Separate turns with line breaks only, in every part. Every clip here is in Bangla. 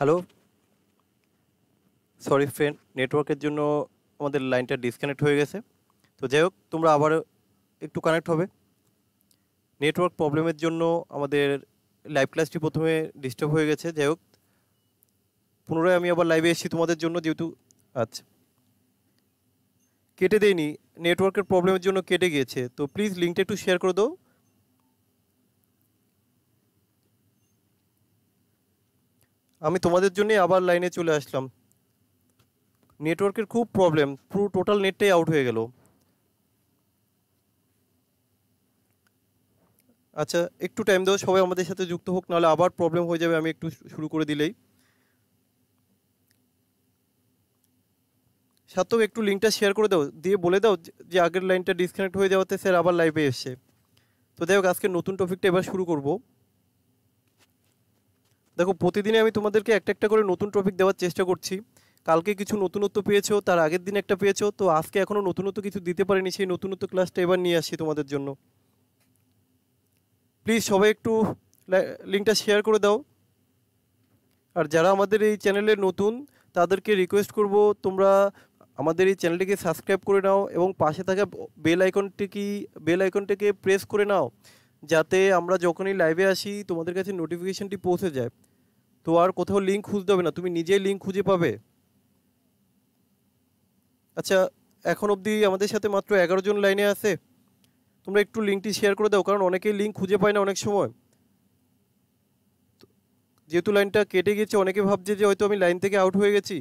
হ্যালো, সরি ফ্রেন্ড, নেটওয়ার্কের জন্য আমাদের লাইনটা ডিসকানেক্ট হয়ে গেছে। তো যাই হোক, তোমরা আবার একটু কানেক্ট হবে। নেটওয়ার্ক প্রবলেমের জন্য আমাদের লাইভ ক্লাসটি প্রথমে ডিস্টার্ব হয়ে গেছে। যাই হোক, পুনরায় আমি আবার লাইভে এসেছি তোমাদের জন্য, যেহেতু আচ্ছা কেটে দেয়নি, নেটওয়ার্কের প্রবলেমের জন্য কেটে গিয়েছে। তো প্লিজ লিঙ্কটা একটু শেয়ার করে দাও। আমি তোমাদের জন্যই আবার লাইনে চলে আসলাম। নেটওয়ার্কের খুব প্রবলেম, পুরো টোটাল নেটটাই আউট হয়ে গেল। আচ্ছা, একটু টাইম দাও, সবাই আমাদের সাথে যুক্ত হোক, নাহলে আবার প্রবলেম হয়ে যাবে আমি একটু শুরু করে দিলেই। সার্থক, একটু লিঙ্কটা শেয়ার করে দাও, দিয়ে বলে দাও যে আগের লাইনটা ডিসকানেক্ট হয়ে যাওয়াতে স্যার আবার লাইভে এসছে। তো যাই হোক, আজকে নতুন টপিকটা এবার শুরু করব। দেখো, প্রতিদিনে আমি তোমাদেরকে একটা একটা করে নতুন টপিক দেওয়ার চেষ্টা করছি। কালকে কিছু নতুনত্ব পেয়েছো, তার আগের দিন একটা পেয়েছো, তো আজকে এখনও নতুনত্ব কিছু দিতে পারিনি, সেই নতুনত্ব ক্লাসটা এবার নিয়ে আসছি তোমাদের জন্য। প্লিজ সবাই একটু লিঙ্কটা শেয়ার করে দাও। আর যারা আমাদের এই চ্যানেলে নতুন, তাদেরকে রিকোয়েস্ট করব, তোমরা আমাদের এই চ্যানেলটিকে সাবস্ক্রাইব করে নাও এবং পাশে থাকা বেল আইকনটিকে প্রেস করে নাও, যাতে আমরা যখনই লাইভে আসি তোমাদের কাছে নোটিফিকেশনটি পৌঁছে যায়। তো আর কোথাও লিঙ্ক খুঁজতে হবে না, তুমি নিজেই লিঙ্ক খুঁজে পাবে। আচ্ছা, এখন অবধি আমাদের সাথে মাত্র 11 জন লাইনে আছে। তোমরা একটু লিঙ্কটি শেয়ার করে দাও, কারণ অনেকেই লিঙ্ক খুঁজে পায় না অনেক সময়। যেহেতু লাইনটা কেটে গেছে, অনেকে ভাবছে যে হয়তো আমি লাইন থেকে আউট হয়ে গেছি।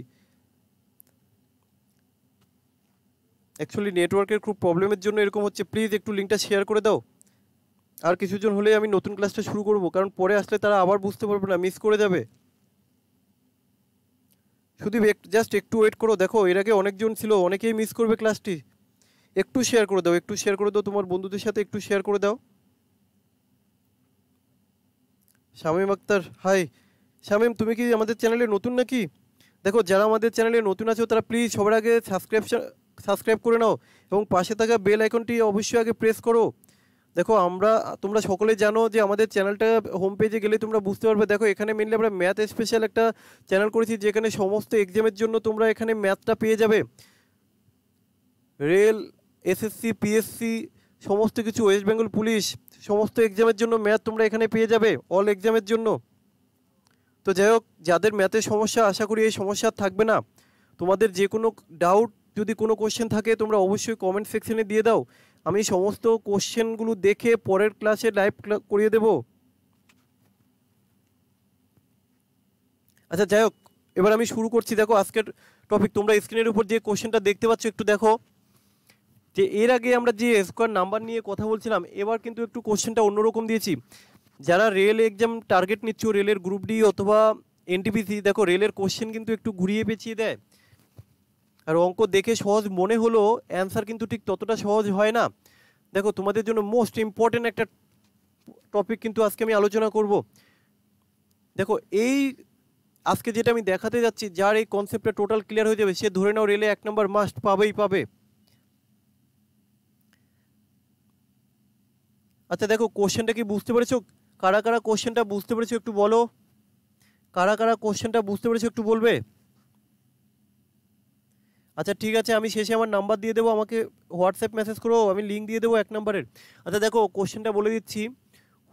অ্যাকচুয়ালি নেটওয়ার্কের খুব প্রবলেমের জন্য এরকম হচ্ছে। প্লিজ একটু লিঙ্কটা শেয়ার করে দাও। আর কিছুজন হলে আমি নতুন ক্লাসটা শুরু করব, কারণ পরে আসলে তারা আবার বুঝতে পারবে না, মিস করে যাবে। শুধু জাস্ট একটু ওয়েট করো, দেখো এর আগে অনেকজন ছিল, অনেকেই মিস করবে ক্লাসটি। একটু শেয়ার করে দাও, একটু শেয়ার করে দাও, তোমার বন্ধুদের সাথে একটু শেয়ার করে দাও। শামীম আক্তার, হাই। শামীম, তুমি কি আমাদের চ্যানেলে নতুন নাকি? দেখো, যারা আমাদের চ্যানেলে নতুন আছো তারা প্লিজ সবার আগে সাবস্ক্রাইব করে নাও এবং পাশে থাকা বেল আইকনটি অবশ্যই আগে প্রেস করো। দেখো, তোমরা সকলে জানো যে আমাদের চ্যানেলটা হোম পেজে গেলে তোমরা বুঝতে পারবে। দেখো, এখানে মেনলি আমরা ম্যাথ স্পেশাল একটা চ্যানেল করেছি, যেখানে সমস্ত এক্সামের জন্য তোমরা এখানে ম্যাথটা পেয়ে যাবে। রেল, এসএসসি, পিএসসি, সমস্ত কিছু, ওয়েস্ট বেঙ্গল পুলিশ, সমস্ত এক্সামের জন্য ম্যাথ তোমরা এখানে পেয়ে যাবে, অল এক্সামের জন্য। তো যাই হোক, যাদের ম্যাথের সমস্যা, আশা করি এই সমস্যা থাকবে না। তোমাদের যে কোনো ডাউট, যদি কোনো কোশ্চেন থাকে, তোমরা অবশ্যই কমেন্ট সেকশনে দিয়ে দাও। আমি সমস্ত কোশ্চেনগুলো দেখে পরের ক্লাসে লাইভ করিয়ে দেব। আচ্ছা, যাই হোক, এবার আমি শুরু করছি। দেখো, আজকের টপিক, তোমরা স্ক্রিনের উপর যে কোশ্চেনটা দেখতে পাচ্ছ একটু দেখো। যে এর আগে আমরা যে স্কোয়ার নাম্বার নিয়ে কথা বলছিলাম, এবার কিন্তু একটু কোশ্চেনটা অন্যরকম দিয়েছি। যারা রেল এক্সাম টার্গেট নিচ্ছ, রেলের গ্রুপ ডি অথবা এনটিপিসি, দেখো রেলের কোশ্চেন কিন্তু একটু ঘুরিয়ে পেঁচিয়ে দেয়। আর অঙ্ক দেখে সহজ মনে হলো, অ্যান্সার কিন্তু ঠিক ততটা সহজ হয় না। দেখো, তোমাদের জন্য মোস্ট ইম্পর্টেন্ট একটা টপিক কিন্তু আজকে আমি আলোচনা করব। দেখো, আজকে যেটা আমি দেখাতে যাচ্ছি, যার এই কনসেপ্টটা টোটাল ক্লিয়ার হয়ে যাবে, সে ধরে নাও রেলে 1 নম্বর মাস্ট পাবেই পাবে। আচ্ছা, দেখো কোশ্চেনটা কি বুঝতে পেরেছো? কারা কারা কোশ্চেনটা বুঝতে পেরেছো একটু বলো। কারা কারা কোশ্চেনটা বুঝতে পেরেছো একটু বলবে। আচ্ছা, ঠিক আছে, আমি শেষে আমার নাম্বার দিয়ে দেবো, আমাকে হোয়াটসঅ্যাপ মেসেজ করো, আমি লিঙ্ক দিয়ে দেবো 1 নম্বরের। আচ্ছা, দেখো কোশ্চেনটা বলে দিচ্ছি।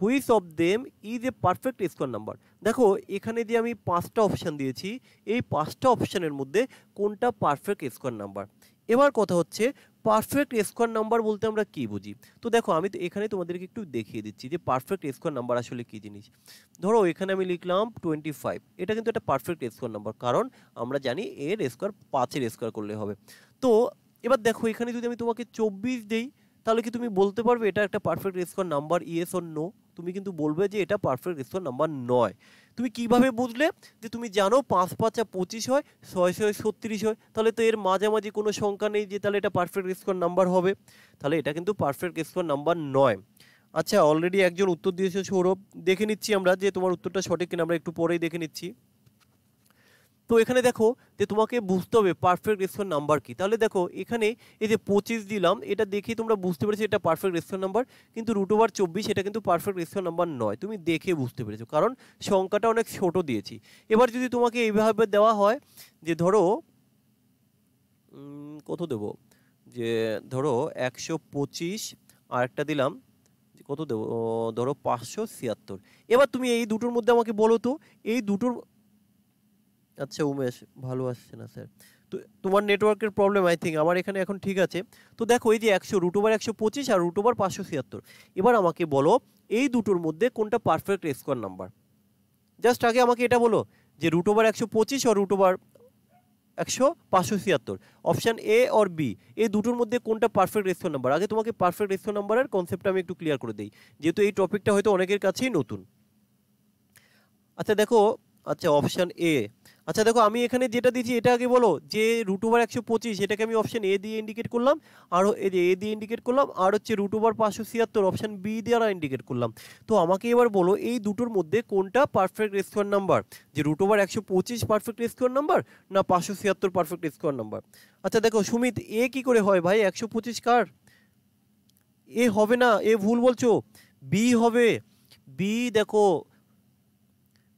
Which of them is a perfect square number. দেখো, এখানে যে আমি 5টা অপশান দিয়েছি, এই 5টা অপশানের মধ্যে কোনটা পারফেক্ট স্কোয়ার নাম্বার। এবার কথা হচ্ছে, পারফেক্ট স্কোয়ার নাম্বার বলতে আমরা কী বুঝি। তো দেখো, আমি তো এখানে তোমাদেরকে একটু দেখিয়ে দিচ্ছি যে পারফেক্ট স্কোয়ার নাম্বার আসলে কী জিনিস। ধরো, এখানে আমি লিখলাম 25, এটা কিন্তু একটা পারফেক্ট স্কোয়ার নাম্বার, কারণ আমরা জানি এর স্কোয়ার 5-এর স্কোয়ার করলে হবে। তো এবার দেখো, এখানে যদি আমি তোমাকে 24 দেই, তাহলে কি তুমি বলতে পারবে এটা একটা perfect square number, yes or no? তুমি কিন্তু বলবে যে এটা পারফেক্ট স্কোয়ার নাম্বার নয়। তুমি কিভাবে বুঝলে? যে তুমি জানো 5-5 25 হয়, 6-6 36 হয়, তাহলে তো এর মাঝামাঝি কোনো সংখ্যা নেই যে তাহলে এটা পারফেক্ট স্কোয়ার নাম্বার হবে। তাহলে এটা কিন্তু পারফেক্ট স্কোয়ার নাম্বার নয়। আচ্ছা, অলরেডি একজন উত্তর দিয়েছে, সৌরভ। দেখে নিচ্ছি আমরা যে তোমার উত্তরটা সঠিক কিনা, আমরা একটু পরেই দেখে নিচ্ছি। তো এখানে দেখো যে তোমাকে বুঝতে হবে পারফেক্ট স্কোয়ার নাম্বার কি। তাহলে দেখো এখানে এই যে 25 দিলাম, এটা দেখেই তোমরা বুঝতে পেরেছো এটা পারফেক্ট স্কোয়ার নাম্বার, কিন্তু √24 এটা কিন্তু পারফেক্ট স্কোয়ার নাম্বার নয়, তুমি দেখে বুঝতে পেরেছো, কারণ সংখ্যাটা অনেক ছোট দিয়েছি। এবার যদি তোমাকে এইভাবে দেওয়া হয় যে ধরো কত দেবো, যে ধরো 125 আর একটা দিলাম, কত দেবো, ধরো 576। এবার তুমি এই দুটোর মধ্যে আমাকে বলো তো এই দুটোর, আচ্ছা উমেশ ভালো আসছে না স্যার, তো তোমার নেটওয়ার্কের প্রবলেম আই থিঙ্ক, আমার এখানে এখন ঠিক আছে। তো দেখো এই যে 100 √125 আর √576, এবার আমাকে বলো এই দুটোর মধ্যে কোনটা পারফেক্ট স্কোয়ার নাম্বার। জাস্ট আগে আমাকে এটা বলো যে √125 আর √576, অপশান এ আর বি, এই দুটোর মধ্যে কোনটা পারফেক্ট স্কোয়ার নাম্বার। আগে তোমাকে পারফেক্ট স্কোয়ার নাম্বারের কনসেপ্টটা আমি একটু ক্লিয়ার করে দিই, যেহেতু এই টপিকটা হয়তো অনেকের কাছেই নতুন। আচ্ছা দেখো, আচ্ছা অপশান এ, আচ্ছা দেখো আমি এখানে যেটা দিয়েছি এটা আগে বলো যে √125 এটাকে আমি অপশান এ দিয়ে ইন্ডিকেট করলাম, আর এই যে এ দিয়ে ইন্ডিকেট করলাম, আর হচ্ছে √576 অপশান বি দিয়ে ইন্ডিকেট করলাম। তো আমাকে এবার বলো এই দুটোর মধ্যে কোনটা পারফেক্ট স্কোয়ার নাম্বার, যে √125 পারফেক্ট স্কোয়ার নাম্বার না 576 পারফেক্ট স্কোয়ার নাম্বার। আচ্ছা দেখো সুমিত, এ কি করে হয় ভাই, 125 কার, এ হবে না, এ ভুল বলছো, বি হবে। বি দেখো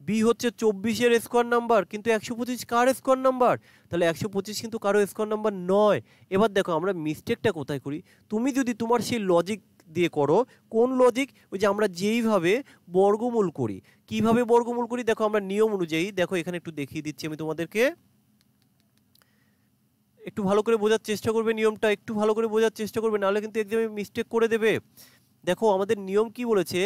বি হচ্ছে 24-এর স্কোয়ার নাম্বার, কিন্তু 125 কার স্কোয়ার নাম্বার, তাহলে 125 কিন্তু কারো স্কোয়ার নাম্বার নয়। এবার দেখো আমরা মিস্টেকটা কোথায় করি, তুমি যদি তোমার সেই লজিক দিয়ে করো, কোন লজিক, ওই যে আমরা যেইভাবে বর্গমূল করি, কিভাবে বর্গমূল করি দেখো আমরা নিয়ম অনুযায়ী, দেখো এখানে একটু দেখিয়ে দিচ্ছি আমি তোমাদেরকে, একটু ভালো করে বোঝার চেষ্টা করবে, নিয়মটা একটু ভালো করে বোঝার চেষ্টা করবে, নাহলে কিন্তু এক্সামে মিস্টেক করে দেবে। দেখো আমাদের নিয়ম কি বলেছে,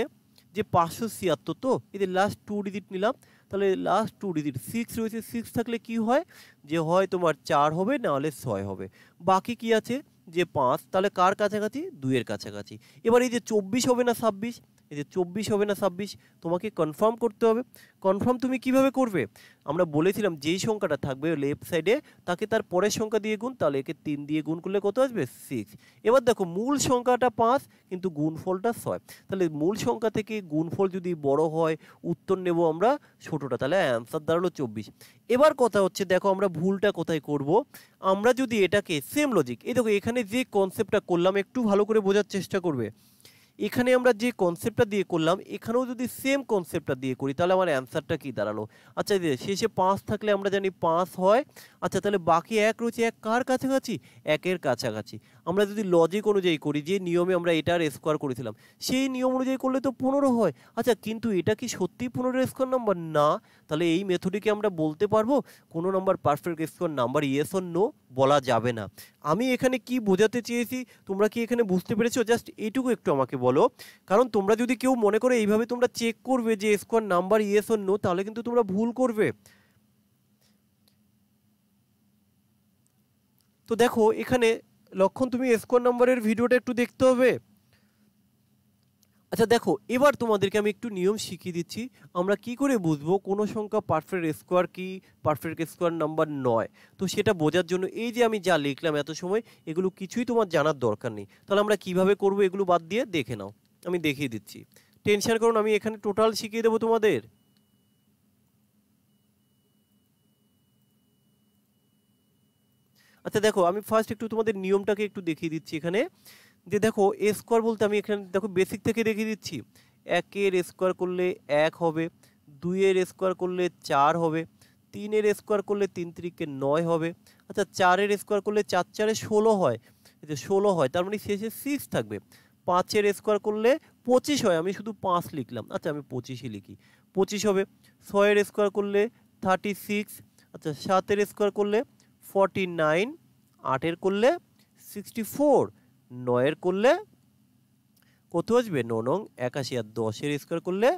যে 576, তো এই যে লাস্ট 2 ডিজিট নিলাম, তাহলে লাস্ট 2 ডিজিট 6 রয়েছে, 6 থাকলে কি হয়, যে হয় তোমার 4 হবে না হলে 6 হবে, বাকি কি আছে যে 5, তাহলে কার কাছাকাছি, 2 এর কাছাকাছি। এবার এই যে 24 হবে না 26, এই যে 24 হবে না 26, তোমাকে কনফার্ম করতে হবে। কনফার্ম তুমি কিভাবে করবে, আমরা বলেছিলাম যেই সংখ্যাটা থাকবে লেফট সাইডে তাকে তার পরের সংখ্যা দিয়ে গুণ, তাহলে একে 3 দিয়ে গুণ করলে কত আসবে, 6। এবার দেখো মূল সংখ্যাটা 5 কিন্তু গুণফলটা 6, তাহলে মূল সংখ্যা থেকে গুণফল যদি বড় হয় উত্তর নেব আমরা ছোটটা, তাহলে অ্যান্সার দাঁড়ালো 24। এবার কথা হচ্ছে দেখো আমরা ভুলটা কোথায় করব, আমরা যদি এটাকে সেম লজিক, এই দেখো এখানে যে কনসেপ্টটা করলাম একটু ভালো করে বোঝার চেষ্টা করবে, এখানে আমরা যে কনসেপ্টটা দিয়ে করলাম এখানেও যদি সেম কনসেপ্টটা দিয়ে করি তাহলে আমার অ্যান্সারটা কি দাঁড়ালো, আচ্ছা যে শেষে 5 থাকলে আমরা জানি 5 হয়, আচ্ছা তাহলে বাকি 1 রয়েছে, 1 কার কাছাকাছি, 1-এর কাছাকাছি। আমরা যদি লজিক অনুযায়ী করি, যে নিয়মে আমরা এটার স্কোয়ার করেছিলাম সেই নিয়ম অনুযায়ী করলে তো 15 হয়, আচ্ছা কিন্তু এটা কি সত্যি 15-এর স্কোয়ার নাম্বার না, তাহলে এই মেথডে আমরা বলতে পারবো কোনো number perfect square number, yes or no বলা যাবে না। আমি এখানে কি বোঝাতে চেয়েছি তোমরা কি এখানে বুঝতে পেরেছো, জাস্ট এইটুকু একটু আমাকে বলো, কারণ তোমরা যদি কেউ মনে করো এইভাবে তোমরা চেক করবে যে square number yes or no, তাহলে কিন্তু তোমরা ভুল করবে। তো দেখো এখানে লক্ষণ, তুমি স্কোয়ার নাম্বারের ভিডিওটা একটু দেখতে হবে। আচ্ছা দেখো এবার তোমাদেরকে আমি একটু নিয়ম শিখিয়ে দিচ্ছি, আমরা কি করে বুঝবো কোনো সংখ্যা পারফেক্ট স্কোয়ার কি পারফেক্ট স্কোয়ার নাম্বার নয়। তো সেটা বোঝার জন্য এই যে আমি যা লিখলাম এত সময়, এগুলো কিছুই তোমার জানার দরকার নেই, তাহলে আমরা কিভাবে করব এগুলো বাদ দিয়ে দেখে নাও, আমি দেখিয়ে দিচ্ছি, টেনশন করুন, আমি এখানে টোটাল শিখিয়ে দেবো তোমাদের। আচ্ছা দেখো আমি ফার্স্ট একটু তোমাদের নিয়মটাকে একটু দেখিয়ে দিচ্ছি এখানে, যে দেখো এ স্কোয়ার বলতে আমি এখানে দেখো বেসিক থেকে দেখিয়ে দিচ্ছি, 1-এর স্কোয়ার করলে 1 হবে, 2-এর স্কোয়ার করলে 4 হবে, 3-এর স্কোয়ার করলে 3-3-কে 9 হবে, আচ্ছা 4-এর স্কোয়ার করলে 4-4-এ 16 হয়, এই যে 16 হয়, তার মানে শেষে 6 থাকবে, 5-এর স্কোয়ার করলে 25 হয়, আমি শুধু 5 লিখলাম, আচ্ছা আমি 25ই লিখি, 25 হবে, 6-এর স্কোয়ার করলে 36, আচ্ছা 7-এর স্কোয়ার করলে 49, 8-এর করলে 64, 9-এর করলে কত আসবে, 9 নং 81, আর 10-এর স্কোয়ার করলে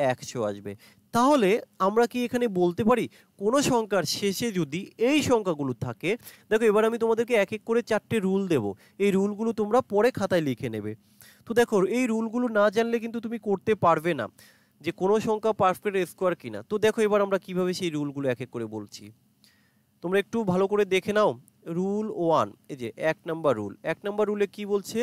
100 আসবে। তাহলে আমরা কি এখানে বলতে পারি কোনো সংখ্যার শেষে যদি এই সংখ্যাগুলো থাকে, দেখো এবার আমি তোমাদেরকে এক এক করে 4টে রুল দেব, এই রুলগুলো তোমরা পরে খাতায় লিখে নেবে। তো দেখো এই রুলগুলো না জানলে কিন্তু তুমি করতে পারবে না যে কোনো সংখ্যা পারফেক্ট স্কোয়ার কিনা। তো দেখো এবার আমরা কিভাবে সেই রুলগুলো এক এক করে বলছি, তোমরা একটু ভালো করে দেখে নাও। রুল 1, এই যে 1 নাম্বার রুল, 1 নাম্বার রুলে কি বলছে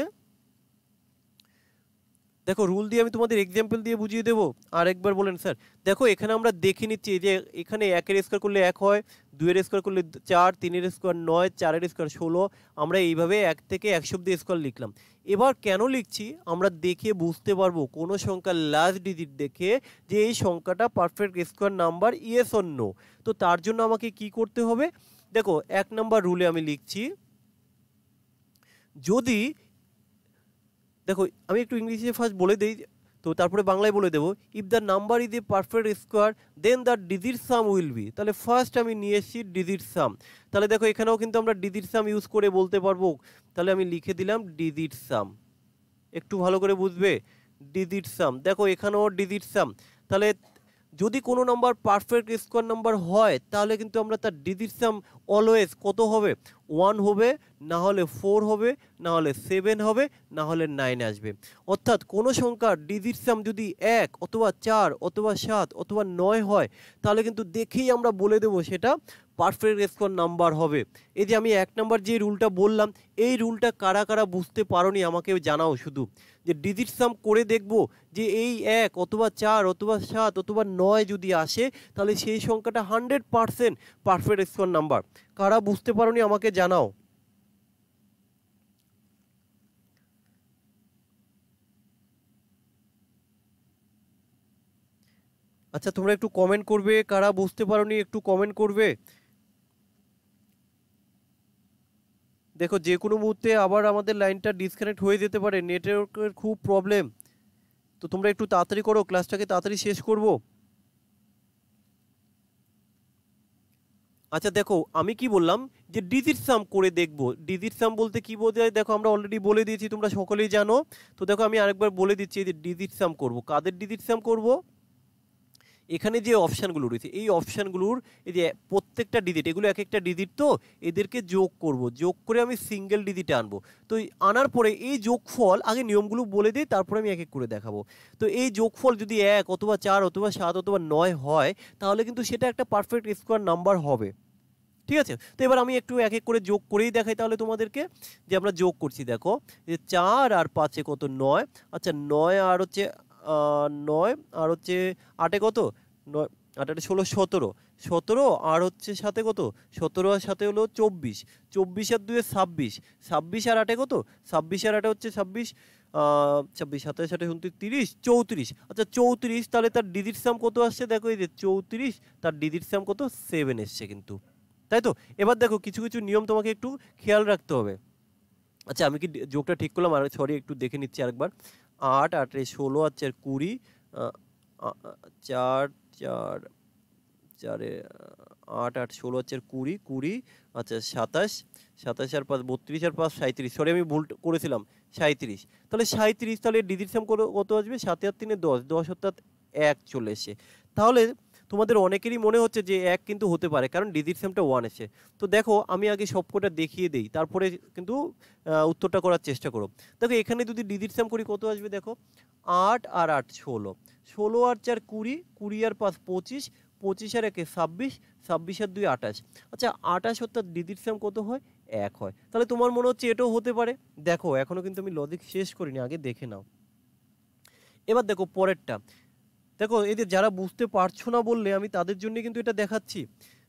দেখো রুল দিয়ে আমি তোমাদের এক্সাম্পল দিয়ে বুঝিয়ে দেবো, আরেকবার বলেন স্যার। দেখো এখানে আমরা দেখে নিচ্ছি যে এখানে 1-এর স্কোয়ার করলে 1 হয়, 2-এর স্কোয়ার করলে 4, 3-এর স্কোয়ার 9, 4-এর স্কোয়ার 16। আমরা এইভাবে 1 থেকে 100 অব্দি স্কোয়ার লিখলাম। এবার কেন লিখছি আমরা দেখে বুঝতে পারবো, কোনো সংখ্যার লাস্ট ডিজিট দেখে, যে এই সংখ্যাটা perfect square number, yes or no. তো তার জন্য আমাকে কি করতে হবে, দেখো 1 নাম্বার রুলে আমি লিখছি, যদি, দেখো আমি একটু ইংলিশে ফার্স্ট বলে দিই, তো তারপরে বাংলায় বলে দেবো। If the number is a perfect square then the digit sum will be. তাহলে ফার্স্ট আমি নিয়ে এসেছি ডিজিট সাম। তাহলে দেখো এখানেও কিন্তু আমরা ডিজিট সাম ইউজ করে বলতে পারবো। তাহলে আমি লিখে দিলাম ডিজিট সাম, একটু ভালো করে বুঝবে, ডিজিট সাম। দেখো এখানেও ডিজিট সাম। তাহলে যদি কোনো নাম্বার পারফেক্ট স্কোয়ার নাম্বার হয় তাহলে কিন্তু আমরা তার ডিজিট সাম অলওয়েজ কত হবে, 1 হবে, না হলে 4 হবে, না হলে 7 হবে, না হলে 9 আসবে। অর্থাৎ কোনো সংখ্যার ডিজিট সাম যদি 1 অথবা 4 অথবা 7 অথবা 9 হয় তাহলে কিন্তু দেখেই আমরা বলে দেবো সেটা পারফেক্ট স্কোয়ার নাম্বার হবে। এই যে আমি 1 নাম্বার যে রুলটা বললাম, এই রুলটা কারা কারা বুঝতে পারোনি আমাকে জানাও শুধু, যে ডিজিট সাম করে দেখব যে এই 1 অথবা 4 অথবা 7 অথবা 9 যদি আসে তাহলে সেই সংখ্যাটা 100% পারফেক্ট স্কোয়ার নাম্বার। কারা বুঝতে পারোনি আমাকে জানাও। আচ্ছা তোমরা একটু কমেন্ট করবে, কারা বুঝতে পারোনি একটু কমেন্ট করবে। দেখো যে কোনো মুহূর্তে আবার আমাদের লাইনটা ডিসকানেক্ট হয়ে যেতে পারে, নেটওয়ার্কের খুব প্রবলেম। তো তোমরা একটু তাড়াতাড়ি করো, ক্লাসটাকে তাড়াতাড়ি শেষ করব। আচ্ছা দেখো আমি কি বললাম, যে ডিজিট সাম করে দেখব। ডিজিট সাম বলতে কি বোঝায় দেখো আমরা অলরেডি বলে দিয়েছি, তোমরা সকলেই জানো। তো দেখো আমি আরেকবার বলে দিচ্ছি, যে ডিজিট সাম করব, কাদের ডিজিট সাম করব, এখানে যে অপশানগুলো রয়েছে এই অপশানগুলোর এই যে প্রত্যেকটা ডিজিট, এগুলো এক একটা ডিজিট, তো এদেরকে যোগ করব, যোগ করে আমি সিঙ্গেল ডিজিটে আনবো। তো আনার পরে এই যোগফল, আগে নিয়মগুলো বলে দিই তারপরে আমি এক এক করে দেখাবো। তো এই যোগফল যদি 1 অথবা 4 অথবা 7 অথবা 9 হয় তাহলে কিন্তু সেটা একটা পারফেক্ট স্কোয়ার নাম্বার হবে। ঠিক আছে, তো এবার আমি একটু এক এক করে যোগ করেই দেখাই তাহলে তোমাদেরকে, যে আমরা যোগ করছি। দেখো যে 4 আর 5-এ কত, 9। আচ্ছা 9 আর হচ্ছে 9 আর হচ্ছে 8-এ কত, 9 8 8 16 17, 17 আর হচ্ছে 7-এ কত, 17 আর 7-এ হলো 24, 24 আর 2-এ 26, 26 আর 8-এ কত, 26 আর 8-এ হচ্ছে 26, 26 27 28 29 30 34। আচ্ছা 34, তাহলে তার ডিজিট সাম কত আসছে, দেখো এই যে 34, তার ডিজিট সাম কত 7 এসছে কিন্তু, তাই তো। এবার দেখো কিছু কিছু নিয়ম তোমাকে একটু খেয়াল রাখতে হবে। আচ্ছা আমি কি যোগটা ঠিক করলাম, আর সরি একটু দেখে নিচ্ছি আরেকবার। 8 8 16 আর 4 20, 4 4 4 8 8 16 আর 4 20 20, আচ্ছা 27, 27 আর 5 32 আর 5 37, সরি আমি ভুল করেছিলাম 37। তাহলে 37, তাহলে ডিজিট সাম কত আসবে, 7 আর 3 10, 10 অর্থাৎ 1 চলে এসে। তাহলে তোমাদের অনেকেরই মনে হচ্ছে যে 1 কিন্তু হতে পারে, কারণ ডিজিট সামটা 1 এসে। তো দেখো আমি আগে সবকটা দেখিয়ে দেই তারপরে কিন্তু উত্তরটা করার চেষ্টা করো। দেখো এখানে যদি ডিজিট সাম করি কত আসবে, দেখো 8 আর 8 16, 16 আর 4 20, 20 আর 5 25, 25 আর 1 26, 26 আর 2 28। আচ্ছা 28 অর্থাৎ ডিজিট সাম কত হয়, 1 হয়। তাহলে তোমার মনে হচ্ছে এটাও হতে পারে। দেখো এখনো কিন্তু আমি লজিক শেষ করিনি, আগে দেখে নাও। এবার দেখো পরেরটা, দেখো এই যে যারা বুঝতে পারছো না বললে আমি তাদের জন্য কিন্তু এটা দেখাচ্ছি।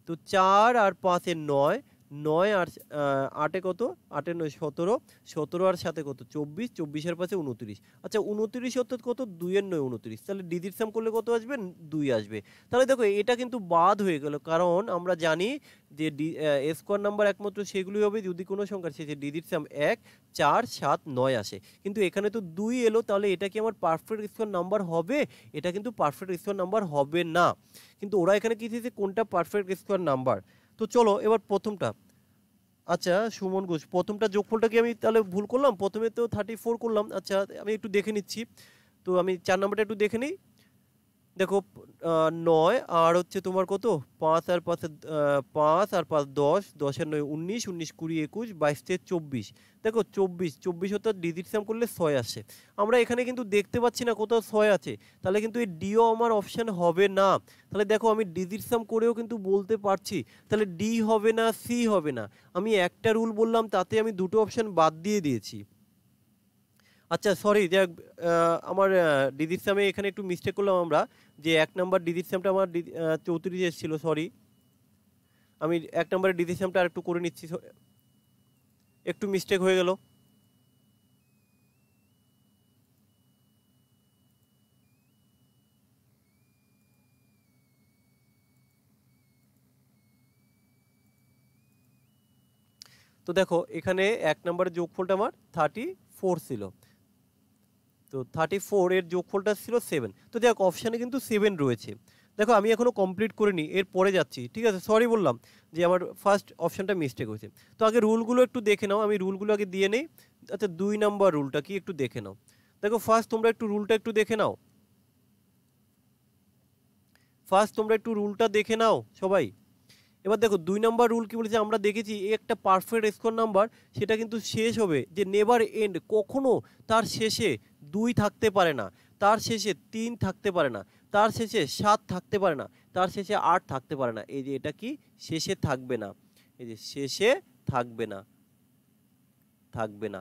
তো 4 আর 5-এ 9, 9 আর 8-এ কত, 8 9 17, 17 আর 7-এ কত 24, 24 আর 5-এ 29। আচ্ছা 29 অর্থাৎ কত, 2 এর 9 29, তাহলে ডিজিট সাম করলে কত আসবে, 2 আসবে। তাহলে দেখো এটা কিন্তু বাদ হয়ে গেল, কারণ আমরা জানি যে স্কোয়ার নাম্বার একমাত্র সেগুলোই হবে যদি কোনো সংখ্যার শেষে ডিজিট সাম 1 4 7 9 আসে। কিন্তু এখানে তো 2 এলো, তাহলে এটা কি আমার পারফেক্ট স্কোয়ার নাম্বার হবে, এটা কিন্তু পারফেক্ট স্কোয়ার নাম্বার হবে না। কিন্তু ওরা এখানে কি দিয়েছে, কোনটা পারফেক্ট স্কোয়ার নাম্বার। তো চলো এবার প্রথমটা, আচ্ছা সুমন ঘোষ, প্রথমটা যোগফলটা কি আমি তাহলে ভুল করলাম, প্রথমে তো 34 করলাম। আচ্ছা আমি একটু দেখে নিচ্ছি, তো আমি 4 নাম্বারটা একটু দেখে নিই। দেখো 9 আর হচ্ছে তোমার কত, 5 আর 5 5 আর 5 10, 10 আর 9 19, 19 20 21 22 থেকে 24। দেখো 24, 24 অর্থাৎ ডিজিট সাম করলে 6 আসে। আমরা এখানে কিন্তু দেখতে পাচ্ছি না কোথাও 6 আছে, তাহলে কিন্তু এই ডিও আমার অপশান হবে না। তাহলে দেখো আমি ডিজিট সাম করেও কিন্তু বলতে পারছি, তাহলে ডি হবে না, সি হবে না। আমি একটা রুল বললাম তাতে আমি দুটো অপশান বাদ দিয়ে দিয়েছি। আচ্ছা সরি, যে আমার ডিজিট সামে এখানে একটু মিস্টেক করলাম আমরা, যে 1 নাম্বার ডিজিট সামটা আমার 34 এসেছিল, সরি। আমি 1 নাম্বারের ডিজিট সামটা আরেকটু করে নিচ্ছি, একটু মিস্টেক হয়ে গেল। তো দেখো এখানে 1 নাম্বারের যোগফলটা আমার 34 ছিল, তো 34 এর যোগফলটা ছিল 7। তো দেখো অপশানে কিন্তু 7 রয়েছে। দেখো আমি এখনো কমপ্লিট করিনি, এর পরে যাচ্ছি, ঠিক আছে? সরি বললাম যে আমার ফার্স্ট অপশানটা মিস্টেক হয়েছে। তো আগে রুলগুলো একটু দেখে নাও, আমি রুলগুলো আগে দিয়ে নেই। আচ্ছা 2 নাম্বার রুলটা কি একটু দেখে নাও। দেখো ফার্স্ট তোমরা একটু রুলটা একটু দেখে নাও, দেখে নাও সবাই। এবার দেখো 2 নাম্বার রুল কি বলেছে, আমরা দেখেছি একটা পারফেক্ট স্কোয়ার নাম্বার সেটা কিন্তু শেষ হবে যে নেভার এন্ড, কখনো তার শেষে 2 থাকতে পারে না, তার শেষে 3 থাকতে পারে না, তার শেষে 7 থাকতে পারে না, তার শেষে 8 থাকতে পারে না। এই যে এটা কি শেষে থাকবে না, এই যে শেষে থাকবে না, থাকবে না।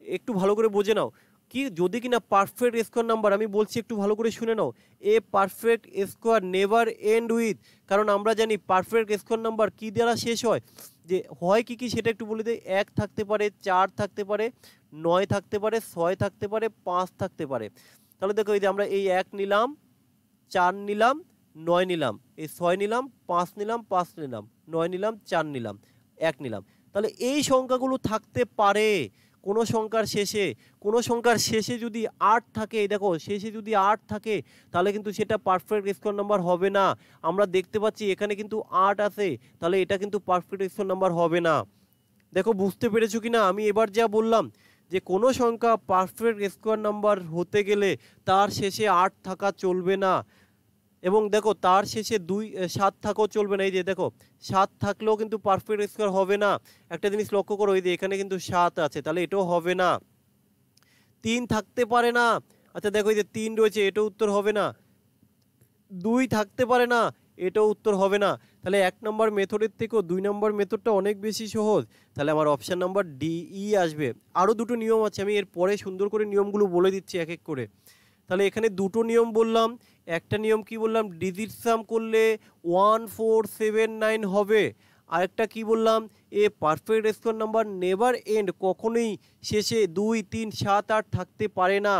একটু ভালো করে বুঝে নাও, কি যদি কিনা পারফেক্ট স্কোয়ার নাম্বার, আমি বলছি একটু ভালো করে শুনে নাও, a perfect square never end with, কারণ আমরা জানি পারফেক্ট স্কোয়ার নাম্বার কি দ্বারা শেষ হয়, যে হয় কি কি সেটা একটু বলে দেয়। 1 থাকতে পারে, 4 থাকতে পারে, 9 থাকতে পারে, 6 থাকতে পারে, 5 থাকতে পারে। তাহলে দেখো এই যে আমরা এই 1 নিলাম, 4 নিলাম, 9 নিলাম, এই 6 নিলাম, 5 নিলাম, 5 নিলাম, 9 নিলাম, 4 নিলাম, 1 নিলাম। তাহলে এই সংখ্যাগুলো থাকতে পারে কোনো সংখ্যার শেষে। কোনো সংখ্যার শেষে যদি 8 থাকে, দেখো শেষে যদি 8 থাকে তাহলে কিন্তু সেটা পারফেক্ট স্কোয়ার নাম্বার হবে না। আমরা দেখতে পাচ্ছি এখানে কিন্তু 8 আছে, তাহলে এটা কিন্তু পারফেক্ট স্কোয়ার নাম্বার হবে না। দেখো বুঝতে পেরেছো কি না আমি এবার যা বললাম, যে কোনো সংখ্যা পারফেক্ট স্কোয়ার নাম্বার হতে গেলে তার শেষে 8 থাকা চলবে না, এবং দেখো তার শেষে 7 থাকাও চলবে না। এই যে দেখো 7 থাকলেও কিন্তু পারফেক্ট স্কোয়ার হবে না। একটা জিনিস লক্ষ্য করো, এই যে এখানে কিন্তু 7 আছে, তাহলে এটাও হবে না। 3 থাকতে পারে না, আচ্ছা দেখো এই যে 3 রয়েছে, এটাও উত্তর হবে না। 2 থাকতে পারে না, এটাও উত্তর হবে না। তাহলে 1 নম্বর মেথডের থেকেও 2 নম্বর মেথডটা অনেক বেশি সহজ। তাহলে আমার অপশান নাম্বার ডি ই আসবে। আরও দুটো নিয়ম আছে, আমি এর পরে সুন্দর করে নিয়মগুলো বলে দিচ্ছি এক এক করে। তাহলে এখানে দুটো নিয়ম বললাম। একটা নিয়ম কি বললাম, ডিজিট সাম করলে 1479 হবে। আরেকটা কি বললাম, এ perfect square number never end, কখনোই শেষে 2 3 7 8 থাকতে পারে না।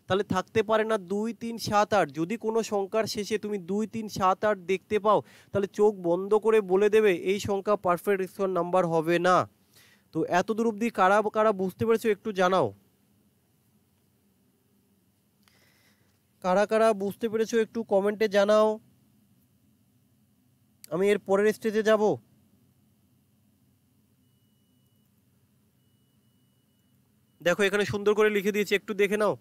তাহলে থাকতে পারে না 2 3 7 8। যদি কোনো সংখ্যার শেষে তুমি 2 3 7 8 দেখতে পাও তাহলে চোখ বন্ধ করে বলে দেবে এই সংখ্যা পারফেক্ট স্কোয়ার নাম্বার হবে না। তো এত দূর অবধি কারা কারা বুঝতে পেরেছো একটু জানাও। কারা কারা বুঝতে পেরেছো একটু কমেন্টে জানাও। আমি এর পরের স্টেজে যাব। দেখো এখানে সুন্দর করে লিখে দিয়েছি, একটু দেখে নাও